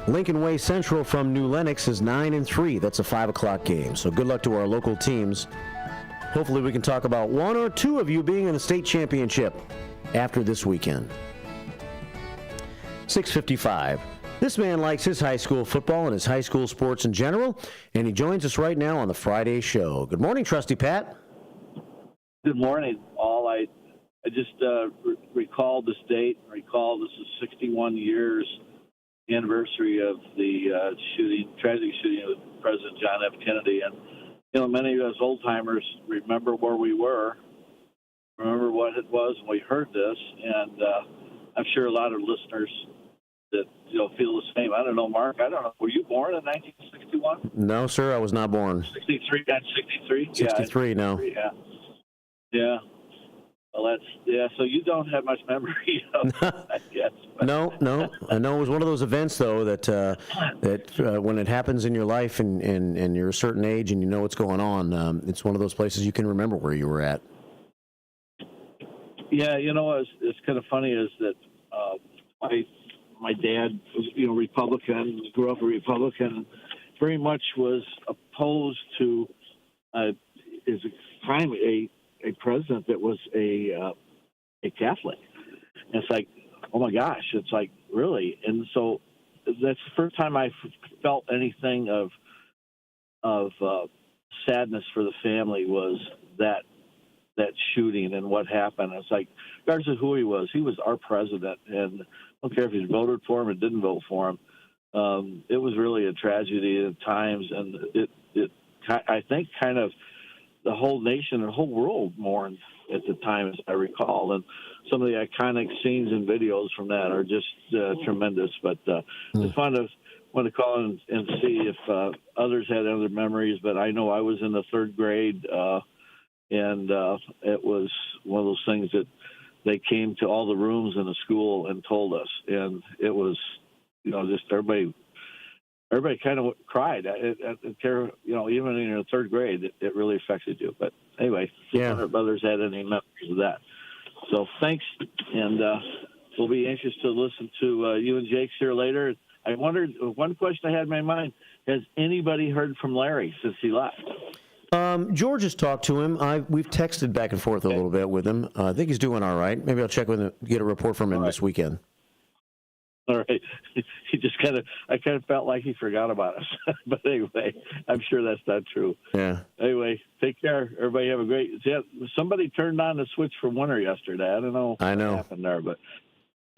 Lincoln Way Central from New Lenox is 9-3. That's a 5 o'clock game. So good luck to our local teams. Hopefully we can talk about one or two of you being in the state championship after this weekend. 6:55. This man likes his high school football and his high school sports in general, and he joins us right now on the Friday show. Good morning, Trusty Pat. Good morning, all. I just recalled this date. Recall this is 61 years anniversary of the tragic shooting of President John F. Kennedy. And, you know, many of us old timers remember where we were, remember what it was when we heard this. And I'm sure a lot of listeners that, you know, feel the same. I don't know, Mark, I don't know. Were you born in 1961? No, sir, I was not born. 63, 63? 63, yeah, no. Yeah. Yeah. Well, so you don't have much memory of it, I guess. But. No. I know it was one of those events, though, that when it happens in your life and you're a certain age and you know what's going on, it's one of those places you can remember where you were at. Yeah, you know, it's kind of funny is that my dad was, you know, Republican, grew up a Republican, very much was opposed to is a president that was a Catholic. And it's like, oh my gosh, it's like, really? And so that's the first time I felt anything of sadness for the family was that shooting and what happened. It's like, regardless of who he was our president, and I don't care if he voted for him or didn't vote for him. It was really a tragedy at times, and it I think kind of the whole nation and the whole world mourned at the time, as I recall. And some of the iconic scenes and videos from that are just tremendous. But it's fun to want to call and see if others had other memories. But I know I was in the 3rd grade, and it was one of those things that they came to all the rooms in the school and told us. And it was, you know, just everybody kind of cried. You know, even in your 3rd grade, it really affected you. But anyway, I wonder if others had any memories of that. So thanks, and we'll be anxious to listen to you and Jake's here later. I wondered, one question I had in my mind, has anybody heard from Larry since he left? George has talked to him. We've texted back and forth a little bit with him. I think he's doing all right. Maybe I'll check with him, get a report from him this weekend. All right. He just I kind of felt like he forgot about us. But anyway, I'm sure that's not true. Yeah. Anyway, take care. Everybody have a great. Somebody turned on the switch for winter yesterday. I don't know what happened there, but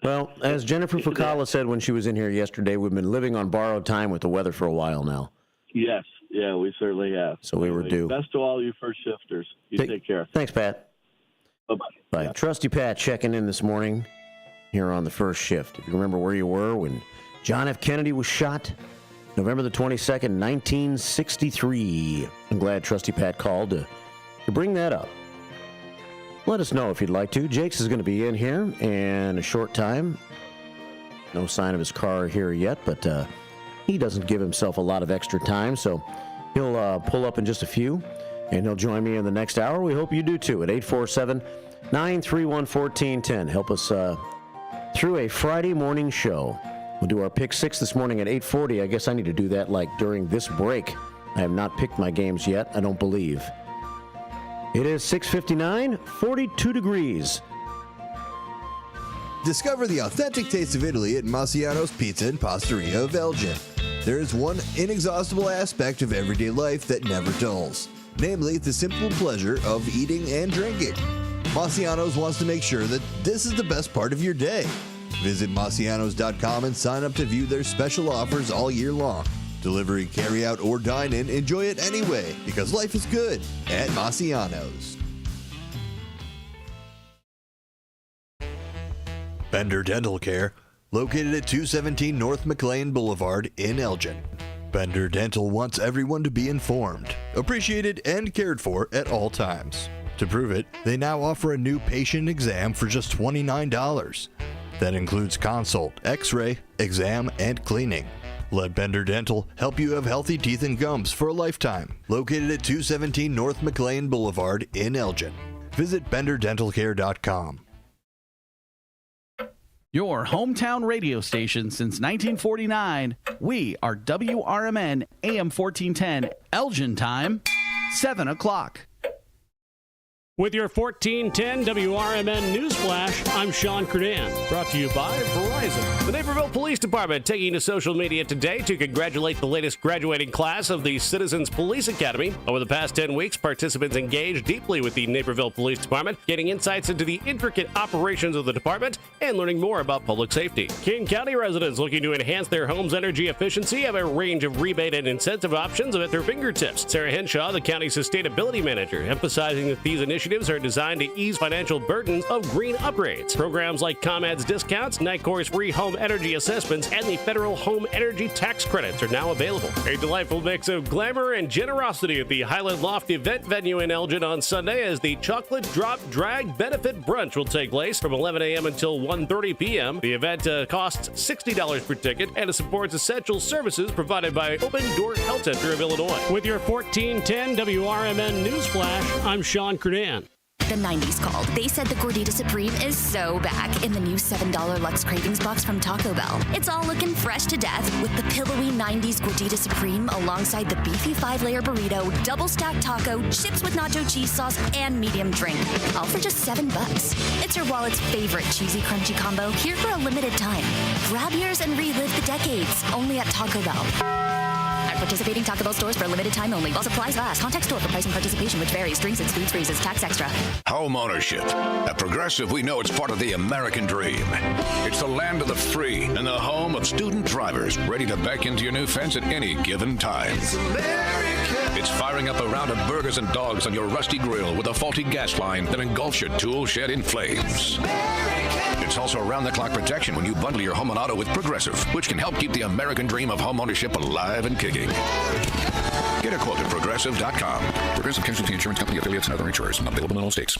Well, as Jennifer Fucala said when she was in here yesterday, we've been living on borrowed time with the weather for a while now. Yes, yeah, we certainly have. So we were due. Best to all you first shifters. You take care. Thanks, Pat. Bye-bye. Bye. Yeah. Trusty Pat checking in this morning here on the first shift. If you remember where you were when John F. Kennedy was shot, November the 22nd, 1963. I'm glad Trusty Pat called to bring that up. Let us know if you'd like to. Jake's is going to be in here in a short time. No sign of his car here yet, but he doesn't give himself a lot of extra time, so he'll pull up in just a few, and he'll join me in the next hour. We hope you do too at 847-931-1410. Help us through a Friday morning show. We'll do our pick six this morning at 8:40. I guess I need to do that like during this break. I have not picked my games yet, I don't believe. It is 6:59, 42 degrees. Discover the authentic taste of Italy at Massiano's Pizza and Pastaria of Elgin. There is one inexhaustible aspect of everyday life that never dulls, namely the simple pleasure of eating and drinking. Massiano's wants to make sure that this is the best part of your day. Visit Massianos.com and sign up to view their special offers all year long. Delivery, carry out, or dine in, enjoy it anyway, because life is good at Massiano's. Bender Dental Care, located at 217 North McLean Boulevard in Elgin. Bender Dental wants everyone to be informed, appreciated, and cared for at all times. To prove it, they now offer a new patient exam for just $29. That includes consult, x-ray, exam, and cleaning. Let Bender Dental help you have healthy teeth and gums for a lifetime. Located at 217 North McLean Boulevard in Elgin. Visit BenderDentalCare.com. Your hometown radio station since 1949. We are WRMN AM 1410, Elgin time, 7 o'clock. With your 1410 WRMN Newsflash, I'm Sean Kernan. Brought to you by Verizon. The Naperville Police Department taking to social media today to congratulate the latest graduating class of the Citizens Police Academy. Over the past 10 weeks, participants engaged deeply with the Naperville Police Department, getting insights into the intricate operations of the department and learning more about public safety. King County residents looking to enhance their home's energy efficiency have a range of rebate and incentive options at their fingertips. Sarah Henshaw, the county sustainability manager, emphasizing that these initiatives are designed to ease financial burdens of green upgrades. Programs like ComEd's discounts, NICOR's free home energy assessments, and the federal home energy tax credits are now available. A delightful mix of glamour and generosity at the Highland Loft event venue in Elgin on Sunday as the Chocolate Drop Drag Benefit Brunch will take place from 11 a.m. until 1:30 p.m. The event costs $60 per ticket and it supports essential services provided by Open Door Health Center of Illinois. With your 1410 WRMN Newsflash, I'm Sean Kernan. The 90s called. They said the Gordita Supreme is so back in the new $7 Lux Cravings box from Taco Bell. It's all looking fresh to death with the pillowy 90s Gordita Supreme alongside the beefy 5-layer burrito, double stacked taco, chips with nacho cheese sauce, and medium drink. All for just $7. It's your wallet's favorite cheesy crunchy combo here for a limited time. Grab yours and relive the decades only at Taco Bell. At participating Taco Bell stores for a limited time only. While supplies last. Contact store for price and participation, which varies. Drinks and speeds freezes. Tax extra. Home ownership. At Progressive, we know it's part of the American dream. It's the land of the free and the home of student drivers ready to back into your new fence at any given time. It's firing up a round of burgers and dogs on your rusty grill with a faulty gas line that engulfs your tool shed in flames. It's also around-the-clock protection when you bundle your home and auto with Progressive, which can help keep the American dream of home ownership alive and kicking. Get a quote at Progressive.com. Progressive Casualty Insurance Company affiliates and other insurers. Not available in all states.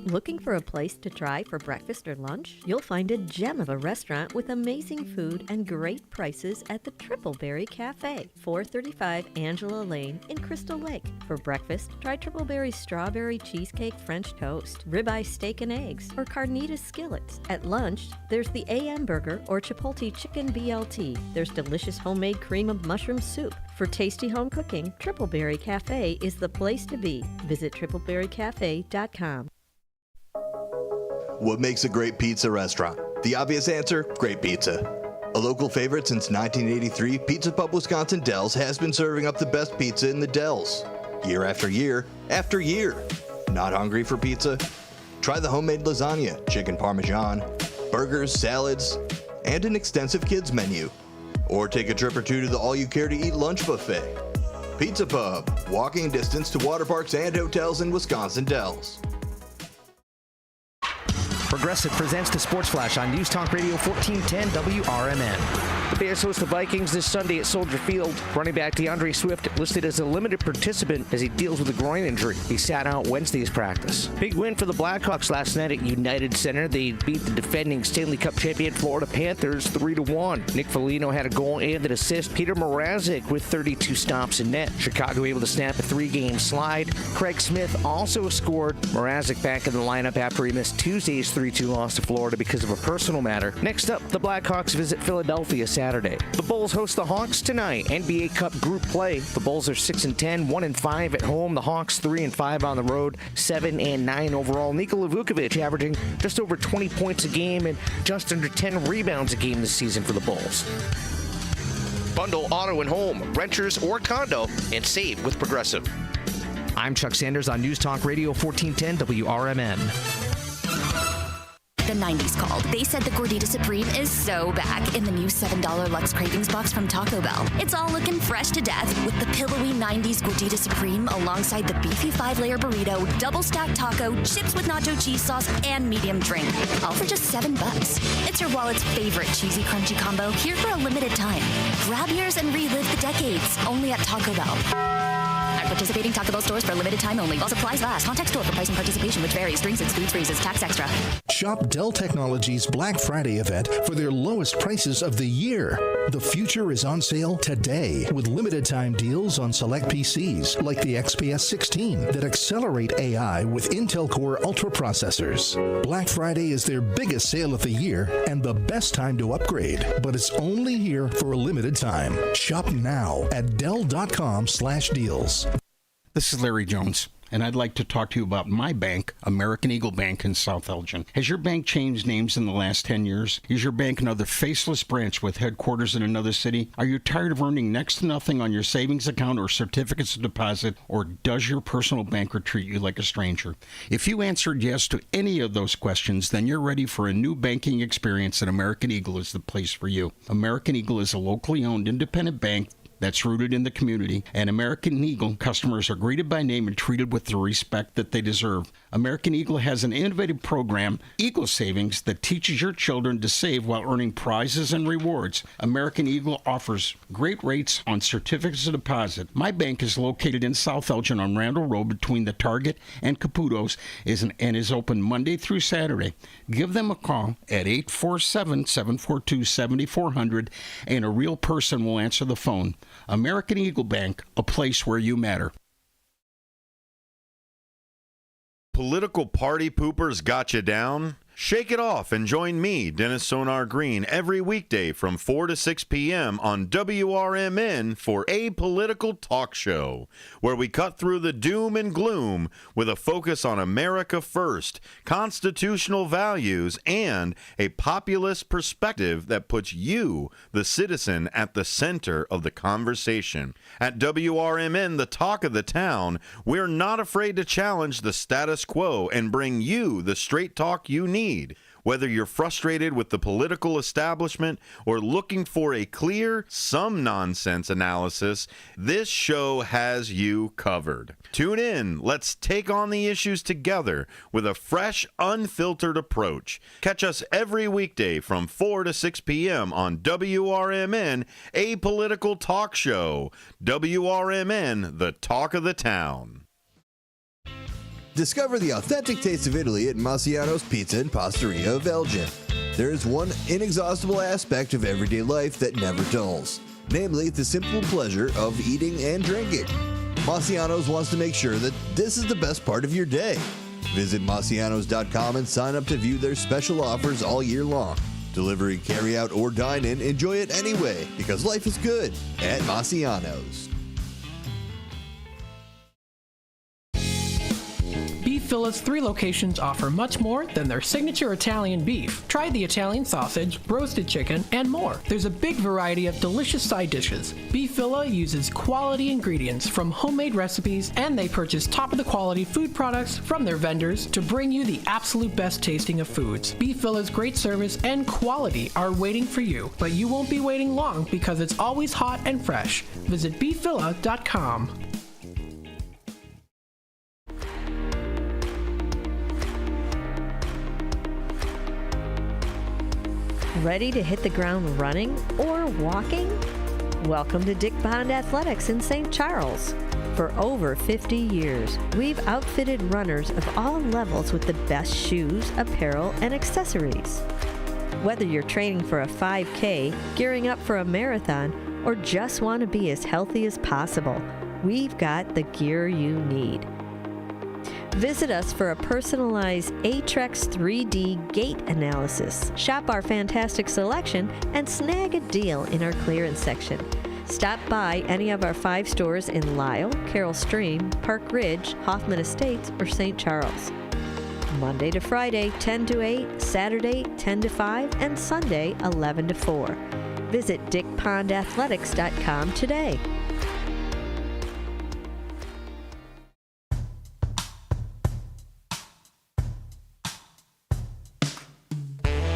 Looking for a place to try for breakfast or lunch? You'll find a gem of a restaurant with amazing food and great prices at the Tripleberry Cafe, 435 Angela Lane in Crystal Lake. For breakfast, try Tripleberry's strawberry cheesecake French toast, ribeye steak and eggs, or carnitas skillets. At lunch, there's the AM burger or Chipotle chicken BLT. There's delicious homemade cream of mushroom soup. For tasty home cooking, Tripleberry Cafe is the place to be. Visit tripleberrycafe.com. What makes a great pizza restaurant? The obvious answer, great pizza. A local favorite since 1983, Pizza Pub Wisconsin Dells has been serving up the best pizza in the Dells. Year after year after year. Not hungry for pizza? Try the homemade lasagna, chicken parmesan, burgers, salads, and an extensive kids menu. Or take a trip or two to the all-you-care-to-eat lunch buffet. Pizza Pub, walking distance to water parks and hotels in Wisconsin Dells. Progressive presents the Sports Flash on News Talk Radio 1410 WRMN. The Bears host the Vikings this Sunday at Soldier Field. Running back DeAndre Swift listed as a limited participant as he deals with a groin injury. He sat out Wednesday's practice. Big win for the Blackhawks last night at United Center. They beat the defending Stanley Cup champion Florida Panthers 3-1. Nick Foligno had a goal and an assist. Peter Mrazek with 32 stops in net. Chicago able to snap a 3-game slide. Craig Smith also scored. Mrazek back in the lineup after he missed Tuesday's 3-2 loss to Florida because of a personal matter. Next up, the Blackhawks visit Philadelphia Saturday. The Bulls host the Hawks tonight. NBA Cup group play. The Bulls are 6-10, 1-5 at home. The Hawks 3-5 on the road, 7-9 overall. Nikola Vukovic averaging just over 20 points a game and just under 10 rebounds a game this season for the Bulls. Bundle auto and home, renters or condo, and save with Progressive. I'm Chuck Sanders on News Talk Radio 1410 WRMN. The 90s called. They said the Gordita Supreme is so back in the new $7 Lux Cravings box from Taco Bell. It's all looking fresh to death with the pillowy 90s Gordita Supreme alongside the beefy 5-layer burrito, double stacked taco, chips with nacho cheese sauce, and medium drink. All for just $7. It's your wallet's favorite cheesy crunchy combo here for a limited time. Grab yours and relive the decades only at Taco Bell. At participating Taco Bell stores for a limited time only. While supplies last. Contact store for price and participation, which varies. Drinks excludes freezes. Tax extra. Shop Dell Technologies Black Friday event for their lowest prices of the year. The future is on sale today with limited time deals on select PCs like the XPS 16 that accelerate AI with Intel Core Ultra processors. Black Friday is their biggest sale of the year and the best time to upgrade, but it's only here for a limited time. Shop now at Dell.com/deals. This is Larry Jones, and I'd like to talk to you about my bank, American Eagle Bank in South Elgin. Has your bank changed names in the last 10 years? Is your bank another faceless branch with headquarters in another city? Are you tired of earning next to nothing on your savings account or certificates of deposit, or does your personal banker treat you like a stranger? If you answered yes to any of those questions, then you're ready for a new banking experience, and American Eagle is the place for you. American Eagle is a locally owned independent bank that's rooted in the community, and American Eagle customers are greeted by name and treated with the respect that they deserve. American Eagle has an innovative program, Eagle Savings, that teaches your children to save while earning prizes and rewards. American Eagle offers great rates on certificates of deposit. My bank is located in South Elgin on Randall Road between the Target and Caputo's and is open Monday through Saturday. Give them a call at 847-742-7400 and a real person will answer the phone. American Eagle Bank, a place where you matter. Political party poopers got you down? Shake it off and join me, Dennis Sonar Green, every weekday from 4 to 6 p.m. on WRMN for A Political Talk Show, where we cut through the doom and gloom with a focus on America first, constitutional values, and a populist perspective that puts you, the citizen, at the center of the conversation. At WRMN, the talk of the town, we're not afraid to challenge the status quo and bring you the straight talk you need. Whether you're frustrated with the political establishment or looking for a clear, some nonsense analysis, this show has you covered. Tune in. Let's take on the issues together with a fresh, unfiltered approach. Catch us every weekday from 4 to 6 p.m. on WRMN, A Political Talk Show. WRMN, the talk of the town. Discover the authentic taste of Italy at Massiano's Pizza and Pastaria of Elgin. There is one inexhaustible aspect of everyday life that never dulls, namely the simple pleasure of eating and drinking. Massiano's wants to make sure that this is the best part of your day. Visit Massianos.com and sign up to view their special offers all year long. Delivery, carry out, or dine in, enjoy it anyway, because life is good at Massiano's. Beef Villa's 3 locations offer much more than their signature Italian beef. Try the Italian sausage, roasted chicken, and more. There's a big variety of delicious side dishes. Beef Villa uses quality ingredients from homemade recipes, and they purchase top-of-the-quality food products from their vendors to bring you the absolute best tasting of foods. Beef Villa's great service and quality are waiting for you, but you won't be waiting long because it's always hot and fresh. Visit beefvilla.com. Ready to hit the ground running or walking? Welcome to Dick Pond Athletics in St. Charles. For over 50 years, we've outfitted runners of all levels with the best shoes, apparel, and accessories. Whether you're training for a 5K, gearing up for a marathon, or just want to be as healthy as possible, we've got the gear you need. Visit us for a personalized Atrex 3D gait analysis. Shop our fantastic selection and snag a deal in our clearance section. Stop by any of our 5 stores in Lisle, Carroll Stream, Park Ridge, Hoffman Estates, or St. Charles. Monday to Friday, 10 to 8, Saturday, 10 to 5, and Sunday, 11 to 4. Visit dickpondathletics.com today.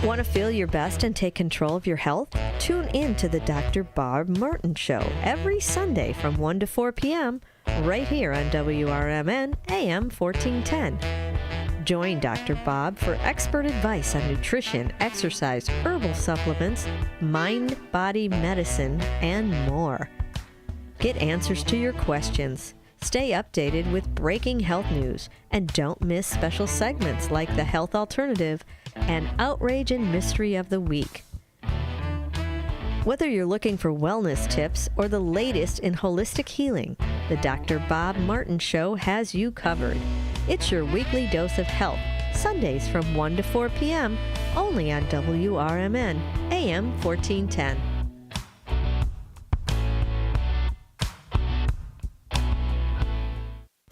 Want to feel your best and take control of your health? Tune in to the Dr. Bob Martin Show every Sunday from 1 to 4 p.m. right here on WRMN AM 1410. Join Dr. Bob for expert advice on nutrition, exercise, herbal supplements, mind-body medicine, and more. Get answers to your questions. Stay updated with breaking health news, and don't miss special segments like The Health Alternative and Outrage and Mystery of the Week. Whether you're looking for wellness tips or the latest in holistic healing, the Dr. Bob Martin Show has you covered. It's your weekly dose of health, Sundays from 1 to 4 p.m., only on WRMN, AM 1410.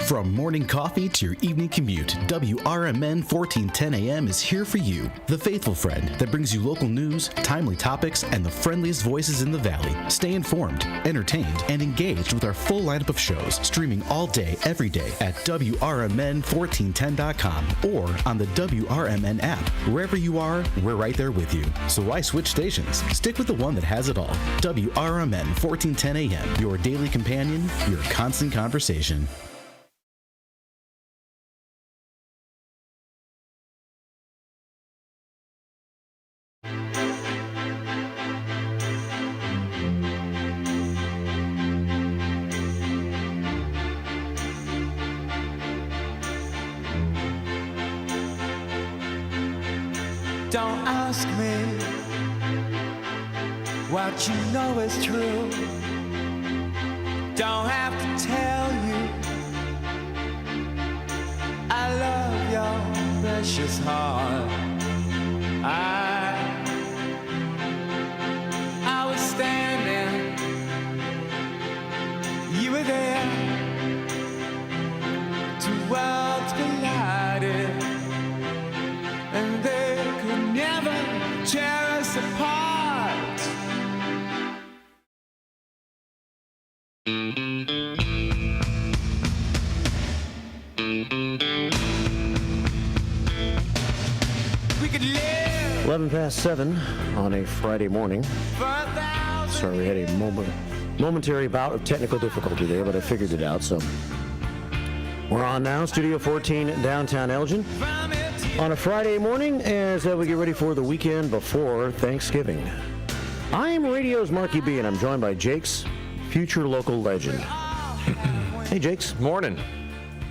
From morning coffee to your evening commute, WRMN 1410 AM is here for you, the faithful friend that brings you local news, timely topics, and the friendliest voices in the Valley. Stay informed, entertained, and engaged with our full lineup of shows, streaming all day, every day at WRMN1410.com or on the WRMN app. Wherever you are, we're right there with you. So why switch stations? Stick with the one that has it all. WRMN 1410 AM, your daily companion, your constant conversation. Don't ask me what you know is true. Don't have to tell you I love your precious heart. I was standing, you were there. Two worlds collided, and they could never tear us apart. We could live 11 past 7 on a Friday morning. Sorry, we had a momentary bout of technical difficulty there, but I figured it out, so. We're on now, Studio 14, downtown Elgin, on a Friday morning as we get ready for the weekend before Thanksgiving. I'm radio's Marky B, and I'm joined by Jake's future local legend. Hey, Jake's. Morning.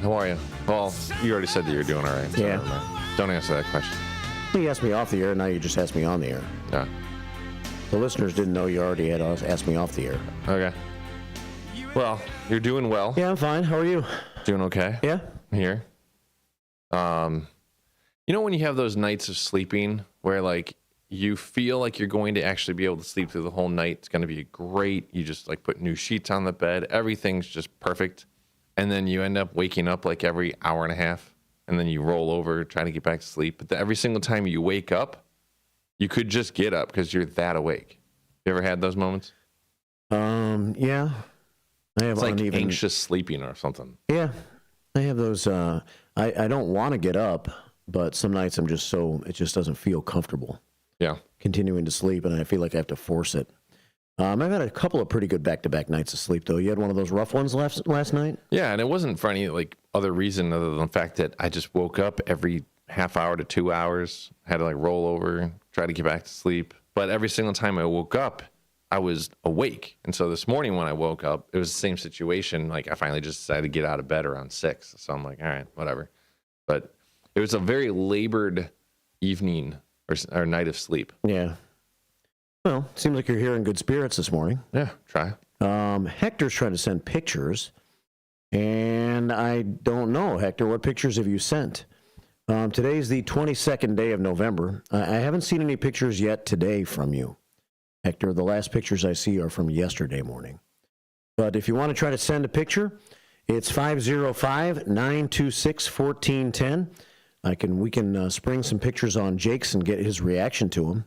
How are you? Well, you already said that you're doing all right. So Yeah. Don't answer that question. You asked me off the air, now you just asked me on the air. Yeah. The listeners didn't know you already had asked me off the air. Okay. Well, you're doing well. Yeah, I'm fine. How are you? Doing okay. Yeah. Here. You know when you have those nights of sleeping where like you feel like you're going to actually be able to sleep through the whole night. It's going to be great. You just like put new sheets on the bed. Everything's just perfect. And then you end up waking up like every hour and a half. and then you roll over, trying to get back to sleep. But every single time you wake up, you could just get up because you're that awake. You ever had those moments? Yeah. I have it's like anxious sleeping or something. Yeah. I have those. I don't want to get up, but some nights it just doesn't feel comfortable. Yeah. Continuing to sleep, and I feel like I have to force it. I've had a couple of pretty good back-to-back nights of sleep, though. You had one of those rough ones last night? Yeah, and it wasn't for any other reason other than the fact that I just woke up every half hour to 2 hours, had to roll over, try to get back to sleep. But every single time I woke up, I was awake. And so this morning when I woke up, it was the same situation. I finally just decided to get out of bed around 6. So I'm like, all right, whatever. But it was a very labored evening or night of sleep. Yeah. Well, seems like you're here in good spirits this morning. Yeah, try. Hector's trying to send pictures, and I don't know, Hector, what pictures have you sent? Today's the 22nd day of November. I haven't seen any pictures yet today from you, Hector. The last pictures I see are from yesterday morning. But if you want to try to send a picture, it's 505-926-1410. We can spring some pictures on Jake's and get his reaction to them.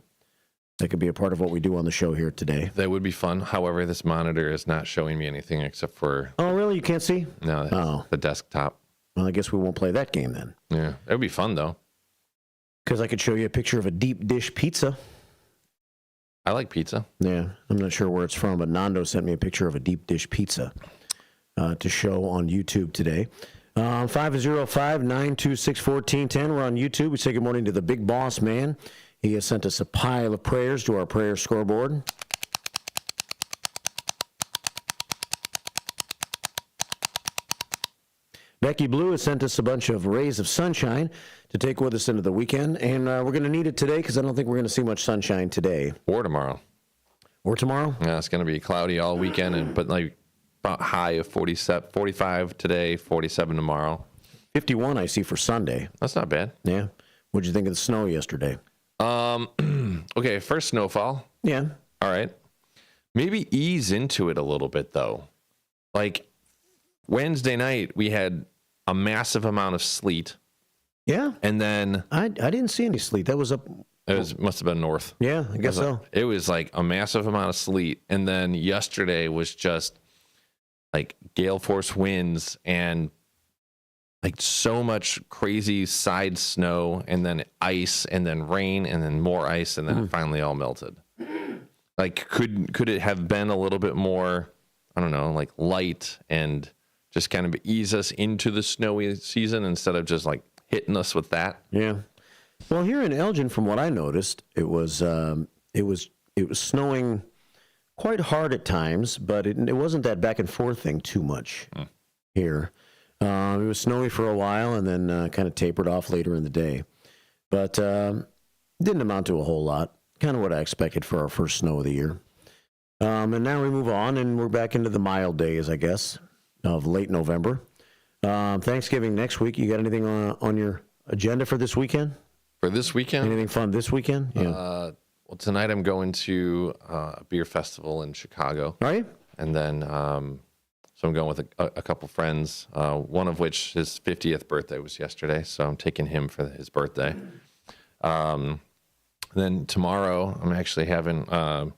That could be a part of what we do on the show here today. That would be fun. However, this monitor is not showing me anything except for... Oh, really? You can't see? No, that's the desktop. Well, I guess we won't play that game then. Yeah, it would be fun, though. Because I could show you a picture of a deep dish pizza. I like pizza. Yeah, I'm not sure where it's from, but Nando sent me a picture of a deep dish pizza to show on YouTube today. 505-926-1410. We're on YouTube. We say good morning to the big boss man. He has sent us a pile of prayers to our prayer scoreboard. Becky Blue has sent us a bunch of rays of sunshine to take with us into the weekend, and we're going to need it today because I don't think we're going to see much sunshine today. Or tomorrow. Or tomorrow? Yeah, it's going to be cloudy all weekend, but about high of 45 today, 47 tomorrow. 51 I see for Sunday. That's not bad. Yeah. What'd you think of the snow yesterday? Okay, first snowfall. Yeah. All right. Maybe ease into it a little bit, though. Wednesday night, we had a massive amount of sleet. Yeah. And then... I didn't see any sleet. That was up... must have been north. Yeah, I guess so. It was a massive amount of sleet. And then yesterday was just gale force winds and so much crazy side snow, and then ice, and then rain, and then more ice, and then it finally all melted. Could it have been a little bit more, I don't know, light and just kind of ease us into the snowy season instead of just hitting us with that? Yeah. Well, here in Elgin, from what I noticed, it was snowing quite hard at times, but it wasn't that back and forth thing too much here. It was snowy for a while and then kind of tapered off later in the day. But didn't amount to a whole lot. Kind of what I expected for our first snow of the year. And now we move on, and we're back into the mild days, I guess, of late November. Thanksgiving next week. You got anything on your agenda for this weekend? For this weekend? Anything fun this weekend? Yeah. Well, tonight I'm going to a beer festival in Chicago. Are you? And then... So I'm going with a couple friends, one of which his 50th birthday was yesterday, so I'm taking him for his birthday. Then tomorrow I'm actually we're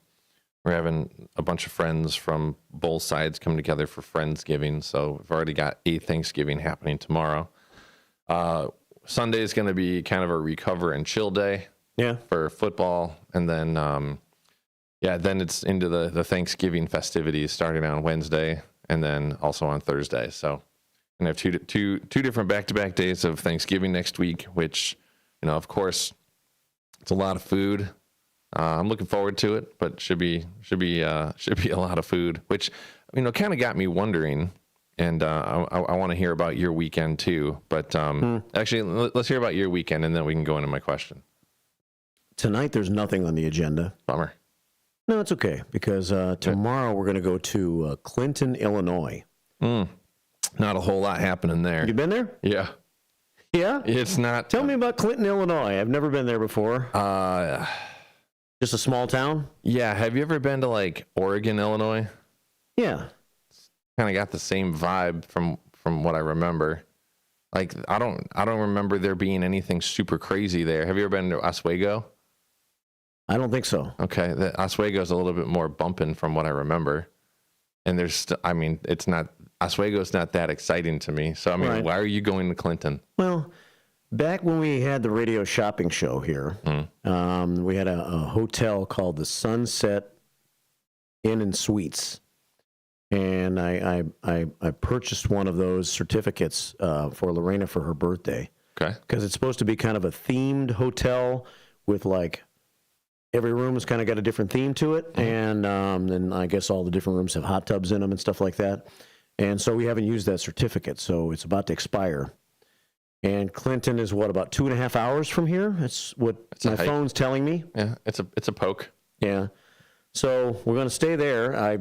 having a bunch of friends from both sides come together for Friendsgiving, so we've already got a Thanksgiving happening tomorrow. Sunday is going to be kind of a recover and chill day for football, and then then it's into the Thanksgiving festivities starting on Wednesday. And then also on Thursday. So I'm going to have two different back-to-back days of Thanksgiving next week, which, of course, it's a lot of food. I'm looking forward to it, but should be a lot of food, which, kind of got me wondering. And I want to hear about your weekend too. But actually, let's hear about your weekend, and then we can go into my question. Tonight, there's nothing on the agenda. Bummer. No, it's okay, because tomorrow we're going to go to Clinton, Illinois. Not a whole lot happening there. You been there? Yeah. Yeah? It's not... Tell me about Clinton, Illinois. I've never been there before. Just a small town? Yeah. Have you ever been to, Oregon, Illinois? Yeah. Kind of got the same vibe from what I remember. Like, I don't remember there being anything super crazy there. Have you ever been to Oswego? I don't think so. Okay, the Oswego's a little bit more bumping from what I remember. And there's, it's not, Oswego's not that exciting to me. So, Right. why are you going to Clinton? Well, back when we had the radio shopping show here, we had a hotel called the Sunset Inn and Suites. And I purchased one of those certificates for Lorena for her birthday. Okay. Because it's supposed to be kind of a themed hotel with like every room has kind of got a different theme to it. And then I guess all the different rooms have hot tubs in them and stuff like that. And so we haven't used that certificate. So it's about to expire. And Clinton is about 2.5 hours from here? That's what my phone's telling me. Yeah, it's a poke. Yeah. So we're going to stay there.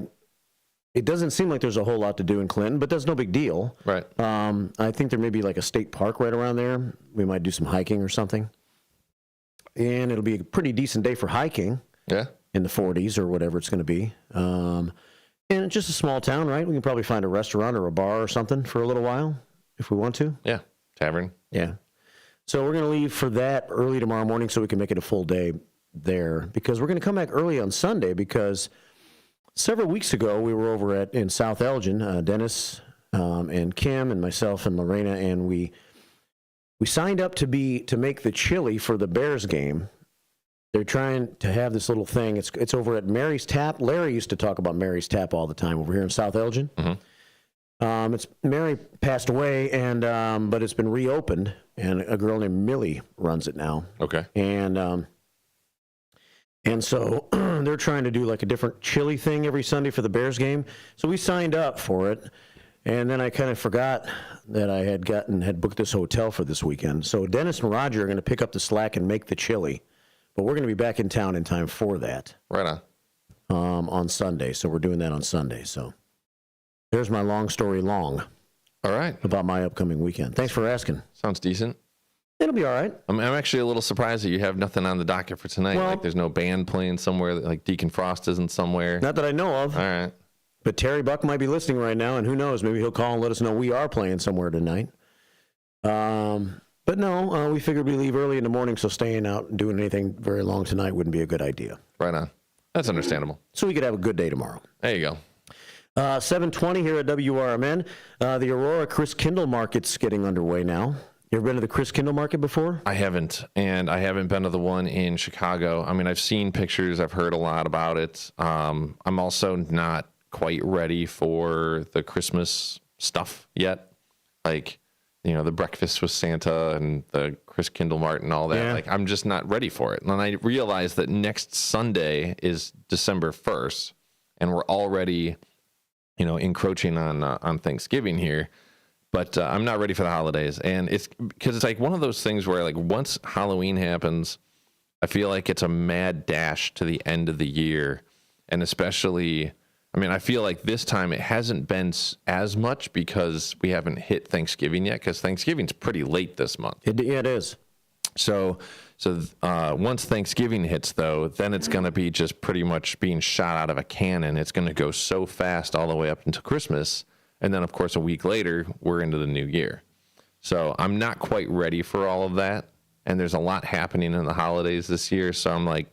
It doesn't seem like there's a whole lot to do in Clinton, but that's no big deal. Right. I think there may be like a state park right around there. We might do some hiking or something. And it'll be a pretty decent day for hiking. Yeah. In the 40s or whatever it's going to be. And it's just a small town, right? We can probably find a restaurant or a bar or something for a little while if we want to. Yeah. Tavern. Yeah. So we're going to leave for that early tomorrow morning so we can make it a full day there, because we're going to come back early on Sunday, because several weeks ago we were over in South Elgin, Dennis and Kim and myself and Lorena, and we signed up to make the chili for the Bears game. They're trying to have this little thing. It's over at Mary's Tap. Larry used to talk about Mary's Tap all the time over here in South Elgin. Mary passed away, and but it's been reopened, and a girl named Millie runs it now. Okay. And so they're trying to do like a different chili thing every Sunday for the Bears game. So we signed up for it, and then I kind of forgot that I had booked this hotel for this weekend. So Dennis and Roger are going to pick up the slack and make the chili, but we're going to be back in town in time for that. Right on. On Sunday. So we're doing that on Sunday. So there's my long story long. All right. About my upcoming weekend. Thanks for asking. Sounds decent. It'll be all right. I'm actually a little surprised that you have nothing on the docket for tonight. Well, like there's no band playing somewhere, like Deacon Frost isn't somewhere. Not that I know of. All right. But Terry Buck might be listening right now, and who knows, maybe he'll call and let us know we are playing somewhere tonight. But no, we figured we leave early in the morning, so staying out and doing anything very long tonight wouldn't be a good idea. Right on. That's understandable. So we could have a good day tomorrow. There you go. 7:20 here at WRMN. The Aurora Chris Kindle Market's getting underway now. You ever been to the Chris Kindle Market before? I haven't, and I haven't been to the one in Chicago. I mean, I've seen pictures. I've heard a lot about it. I'm also not quite ready for the Christmas stuff yet. Like, the breakfast with Santa and the Chris Kindle Mart and all that. Yeah. Like, I'm just not ready for it. And I realize that next Sunday is December 1st, and we're already, encroaching on Thanksgiving here. But I'm not ready for the holidays. And it's because it's like one of those things where, like, once Halloween happens, I feel like it's a mad dash to the end of the year. And especially, I feel like this time it hasn't been as much because we haven't hit Thanksgiving yet, because Thanksgiving's pretty late this month. It is. So once Thanksgiving hits, though, then it's going to be just pretty much being shot out of a cannon. It's going to go so fast all the way up until Christmas. And then, of course, a week later, we're into the new year. So I'm not quite ready for all of that. And there's a lot happening in the holidays this year. So I'm like,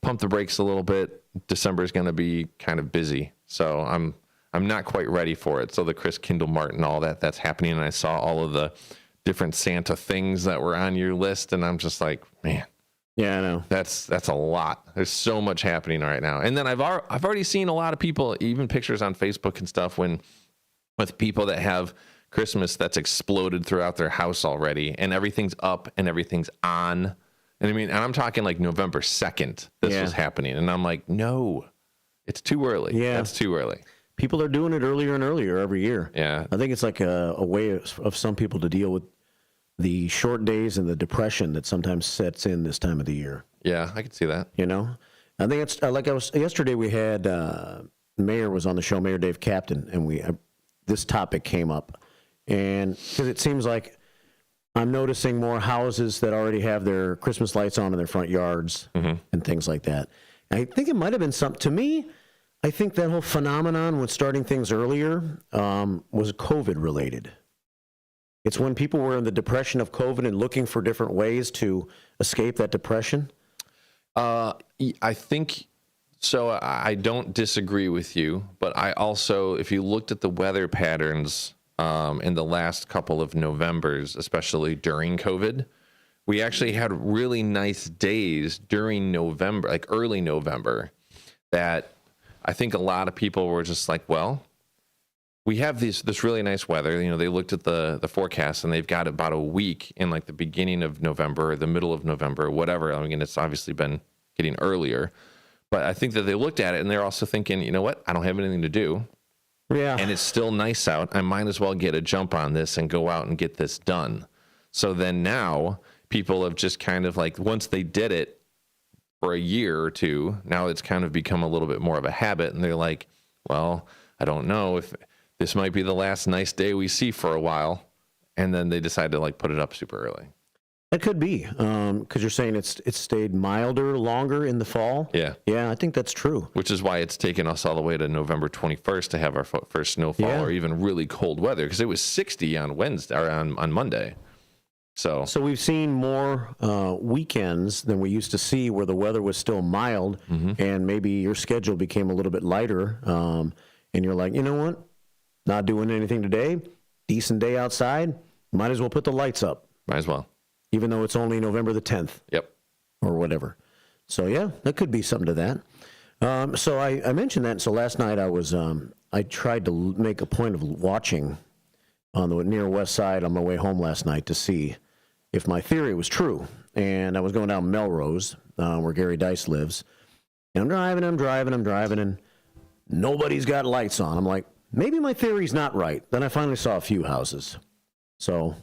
pump the brakes a little bit. December is going to be kind of busy. So I'm not quite ready for it. So the Chris Kindle Mart and all that's happening. And I saw all of the different Santa things that were on your list. And I'm just like, man. Yeah, I know. That's a lot. There's so much happening right now. And then I've already seen a lot of people, even pictures on Facebook and stuff, with people that have Christmas that's exploded throughout their house already, and everything's up and everything's on. And I'm talking like November 2nd this was happening. And I'm like, no, it's too early. Yeah. That's too early. People are doing it earlier and earlier every year. Yeah. I think it's like a way of some people to deal with the short days and the depression that sometimes sets in this time of the year. Yeah, I can see that. I think it's yesterday we had Mayor was on the show, Mayor Dave Captain, and this topic came up, and because it seems like I'm noticing more houses that already have their Christmas lights on in their front yards and things like that. And I think it might have been to me. I think that whole phenomenon with starting things earlier was COVID related. It's when people were in the depression of COVID and looking for different ways to escape that depression? I think so. I don't disagree with you, but I also, if you looked at the weather patterns in the last couple of Novembers, especially during COVID, we actually had really nice days during November, like early November, that I think a lot of people were just like, well, we have this really nice weather. You know, they looked at the forecast and they've got about a week in like the beginning of November, or the middle of November, whatever. I mean, it's obviously been getting earlier, but I think that they looked at it and they're also thinking, you know what? I don't have anything to do. Yeah. And it's still nice out. I might as well get a jump on this and go out and get this done. So then now people have just kind of like, once they did it for a year or two, now it's kind of become a little bit more of a habit. And they're like, well, I don't know if this might be the last nice day we see for a while. And then they decide to like put it up super early. It could be, because you're saying it's stayed milder longer in the fall. Yeah. Yeah, I think that's true. Which is why it's taken us all the way to November 21st to have our first snowfall or even really cold weather, because it was 60 on Wednesday or on Monday. So we've seen more weekends than we used to see where the weather was still mild, and maybe your schedule became a little bit lighter, and you're like, you know what? Not doing anything today. Decent day outside. Might as well put the lights up. Might as well. Even though it's only November the 10th. Yep. Or whatever. So, yeah, that could be something to that. So I mentioned that. So last night I tried to make a point of watching on the near west side on my way home last night to see if my theory was true. And I was going down Melrose, where Gary Dice lives. And I'm driving, and nobody's got lights on. I'm like, maybe my theory's not right. Then I finally saw a few houses. So,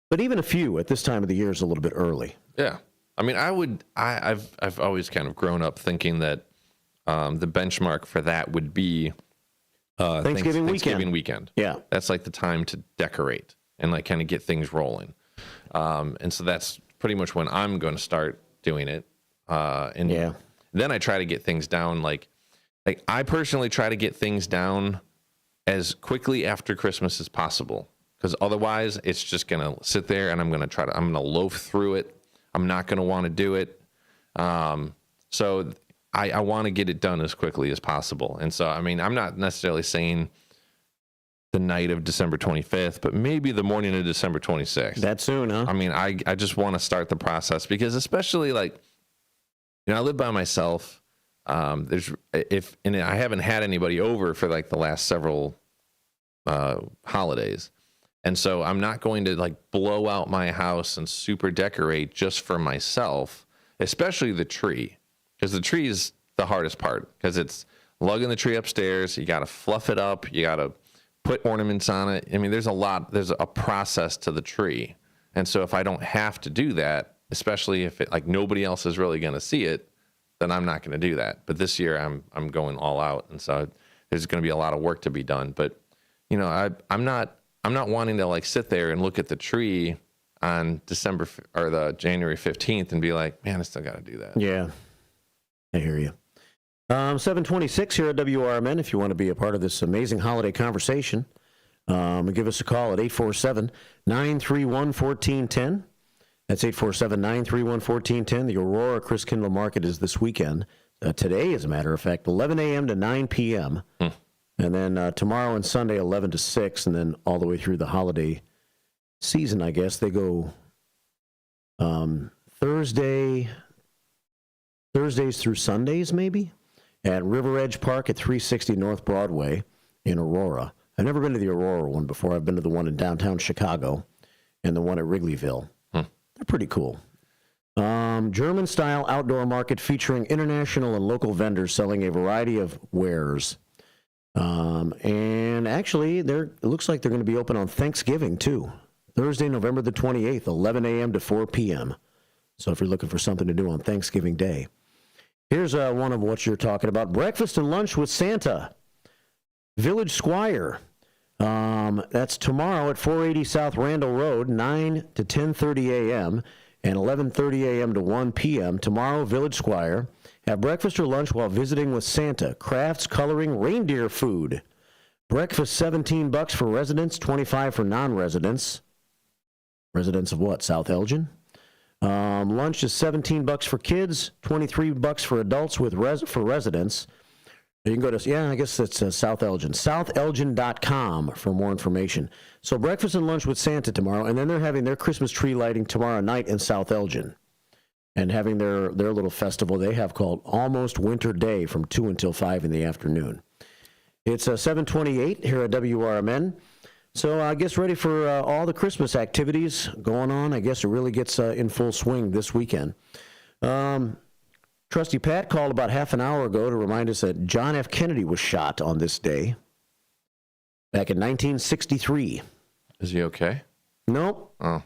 but even a few at this time of the year is a little bit early. Yeah. I mean, I've always kind of grown up thinking that the benchmark for that would be Thanksgiving weekend. Yeah. That's like the time to decorate and like kind of get things rolling. And so that's pretty much when I'm going to start doing it. And then I try to get things down. Like I personally try to get things down as quickly after Christmas as possible, because otherwise it's just going to sit there and I'm going to loaf through it. I'm not going to want to do it. So I want to get it done as quickly as possible. And so, I mean, I'm not necessarily saying the night of December 25th, but maybe the morning of December 26th. That soon, huh? I mean, I just want to start the process, because especially like, you know, I live by myself. I haven't had anybody over for like the last several holidays. And so I'm not going to like blow out my house and super decorate just for myself, especially the tree, because the tree is the hardest part, because it's lugging the tree upstairs. You got to fluff it up. You got to put ornaments on it. I mean, there's a process to the tree. And so if I don't have to do that, especially if it like nobody else is really going to see it, then I'm not going to do that. But this year I'm going all out. And so there's going to be a lot of work to be done. But, you know, I'm not wanting to like sit there and look at the tree on the January 15th and be like, man, I still got to do that. Yeah, I hear you. 7:26 here at WRMN. If you want to be a part of this amazing holiday conversation, give us a call at 847-931-1410. That's 847-931-1410. The Aurora Chris Kindle Market is this weekend. Today, as a matter of fact, 11 a.m. to 9 p.m. And then tomorrow and Sunday, 11 to 6, and then all the way through the holiday season, I guess. They go Thursdays through Sundays, maybe, at River Edge Park at 360 North Broadway in Aurora. I've never been to the Aurora one before. I've been to the one in downtown Chicago and the one at Wrigleyville. They're pretty cool. German-style outdoor market featuring international and local vendors selling a variety of wares. And actually, it looks like they're going to be open on Thanksgiving, too. Thursday, November the 28th, 11 a.m. to 4 p.m. So if you're looking for something to do on Thanksgiving Day. Here's one of what you're talking about. Breakfast and lunch with Santa. Village Squire. That's tomorrow at 480 South Randall Road, 9 to 10:30 a.m. and 11:30 a.m. to 1 p.m. Tomorrow, Village Squire. Have breakfast or lunch while visiting with Santa. Crafts, coloring, reindeer food. Breakfast, $17 for residents, $25 for non-residents. Residents of what? South Elgin. Lunch is $17 for kids, $23 for adults for residents. You can go to, I guess it's South Elgin. SouthElgin.com for more information. So breakfast and lunch with Santa tomorrow, and then they're having their Christmas tree lighting tomorrow night in South Elgin. And having their little festival they have called Almost Winter Day from 2 until 5 in the afternoon. It's 7:28 here at WRMN. So I guess ready for all the Christmas activities going on. I guess it really gets in full swing this weekend. Trusty Pat called about half an hour ago to remind us that John F. Kennedy was shot on this day back in 1963. Is he okay? Nope. Oh.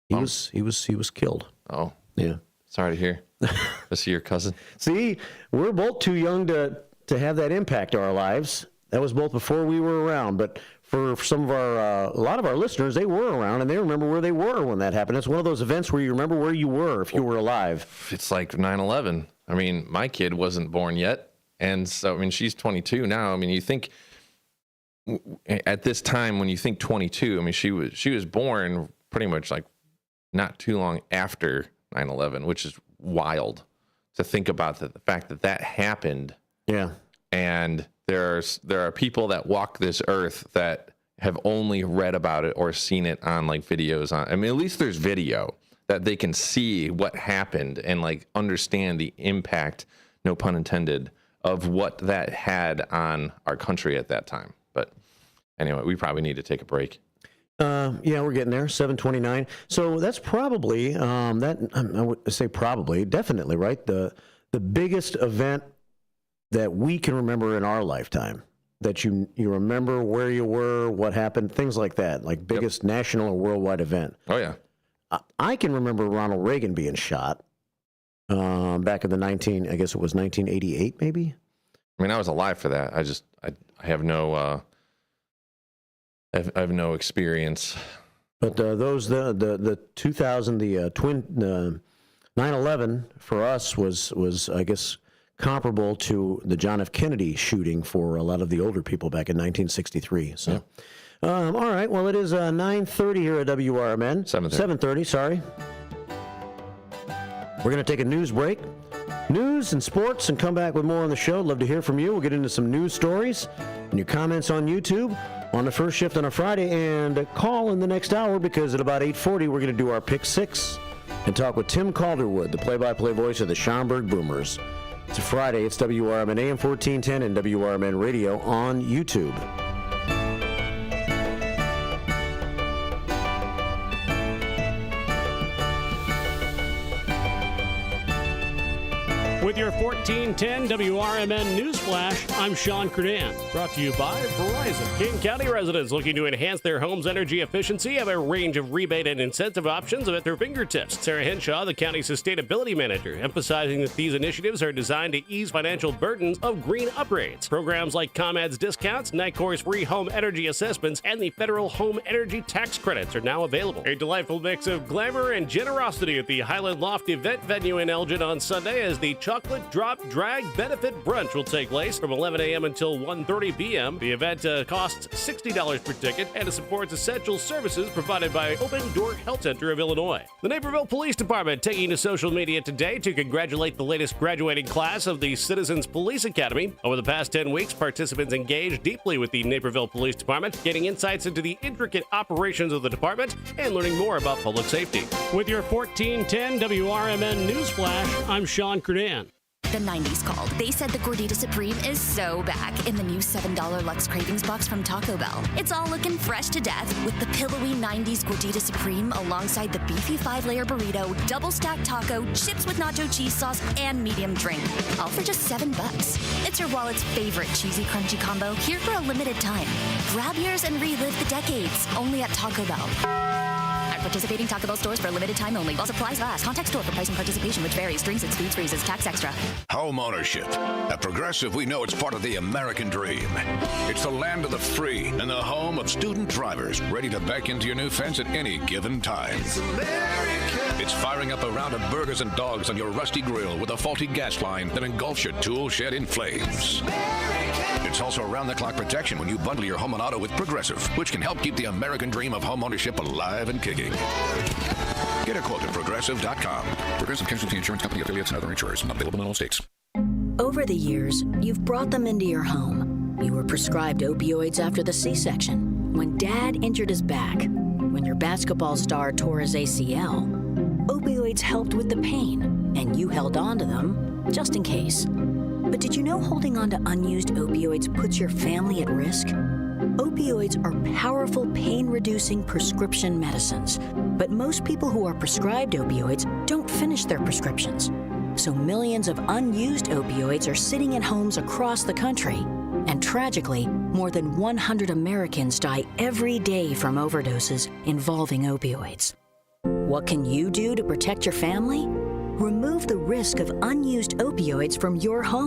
He was killed. Oh. Yeah. Sorry to hear. To see your cousin. See, we're both too young to have that impact our lives. That was both before we were around, but for some of a lot of our listeners, they were around and they remember where they were when that happened. It's one of those events where you remember where you were if you were alive. It's like 9/11. I mean, my kid wasn't born yet, and so I mean, she's 22 now. I mean, you think at this time when you think 22, I mean, she was born pretty much like not too long after 9/11, which is wild to think about the fact that happened. Yeah, and there are people that walk this earth that have only read about it or seen it on like videos on. I mean, at least there's video that they can see what happened and like understand the impact, no pun intended, of what that had on our country at that time. But anyway, we probably need to take a break. Yeah, we're getting there. 7:29. So that's probably I would say probably, definitely, right? The biggest event that we can remember in our lifetime, that you remember where you were, what happened, things like that, like biggest national or worldwide event. Oh, yeah. I can remember Ronald Reagan being shot back in I guess it was 1988, maybe? I mean, I was alive for that. I have no, I have no experience. But the 2000, the 9/11 for us was I guess, comparable to the John F. Kennedy shooting for a lot of the older people back in 1963. So, all right. Well, it is 9:30 here at WRMN. 7:30. Sorry. We're going to take a news break, news and sports, and come back with more on the show. Love to hear from you. We'll get into some news stories and your comments on YouTube on the first shift on a Friday, and call in the next hour because at about 8:40 we're going to do our Pick Six and talk with Tim Calderwood, the play-by-play voice of the Schaumburg Boomers. It's a Friday. It's WRMN AM 1410 and WRMN Radio on YouTube. With your 1410 WRMN News Flash, I'm Sean Kernan. Brought to you by Verizon. King County residents looking to enhance their home's energy efficiency have a range of rebate and incentive options at their fingertips. Sarah Henshaw, the county sustainability manager, emphasizing that these initiatives are designed to ease financial burdens of green upgrades. Programs like ComEd's discounts, NICOR's free home energy assessments, and the federal home energy tax credits are now available. A delightful mix of glamour and generosity at the Highland Loft event venue in Elgin on Sunday as the Chocolate Drop Drag Benefit Brunch will take place from 11 a.m. until 1:30 p.m. The event costs $60 per ticket and it supports essential services provided by Open Door Health Center of Illinois. The Naperville Police Department taking to social media today to congratulate the latest graduating class of the Citizens Police Academy. Over the past 10 weeks, participants engaged deeply with the Naperville Police Department, getting insights into the intricate operations of the department and learning more about public safety. With your 1410 WRMN News Flash, I'm Sean Kernan. The 90s called. They said the Gordita Supreme is so back in the new $7 Lux Cravings box from Taco Bell. It's all looking fresh to death with the pillowy 90s Gordita Supreme alongside the beefy 5-layer burrito, double stacked taco, chips with nacho cheese sauce, and medium drink. All for just $7. It's your wallet's favorite cheesy crunchy combo here for a limited time. Grab yours and relive the decades only at Taco Bell. At participating Taco Bell stores for a limited time only. While supplies last. Contact store for price and participation, which varies. Drinks, excludes, freezes, tax extra. Home ownership. At Progressive, we know it's part of the American dream. It's the land of the free and the home of student drivers ready to back into your new fence at any given time. It's firing up a round of burgers and dogs on your rusty grill with a faulty gas line that engulfs your tool shed in flames. It's It's also around-the-clock protection when you bundle your home and auto with Progressive, which can help keep the American dream of homeownership alive and kicking. Get a quote at Progressive.com. Progressive Casualty Insurance Company, affiliates, and other insurers. Not available in all states. Over the years, you've brought them into your home. You were prescribed opioids after the C-section, when Dad injured his back, when your basketball star tore his ACL. Opioids helped with the pain, and you held on to them just in case. But did you know holding on to unused opioids puts your family at risk? Opioids are powerful pain-reducing prescription medicines, but most people who are prescribed opioids don't finish their prescriptions. So millions of unused opioids are sitting in homes across the country. And tragically, more than 100 Americans die every day from overdoses involving opioids. What can you do to protect your family? Remove the risk of unused opioids from your home.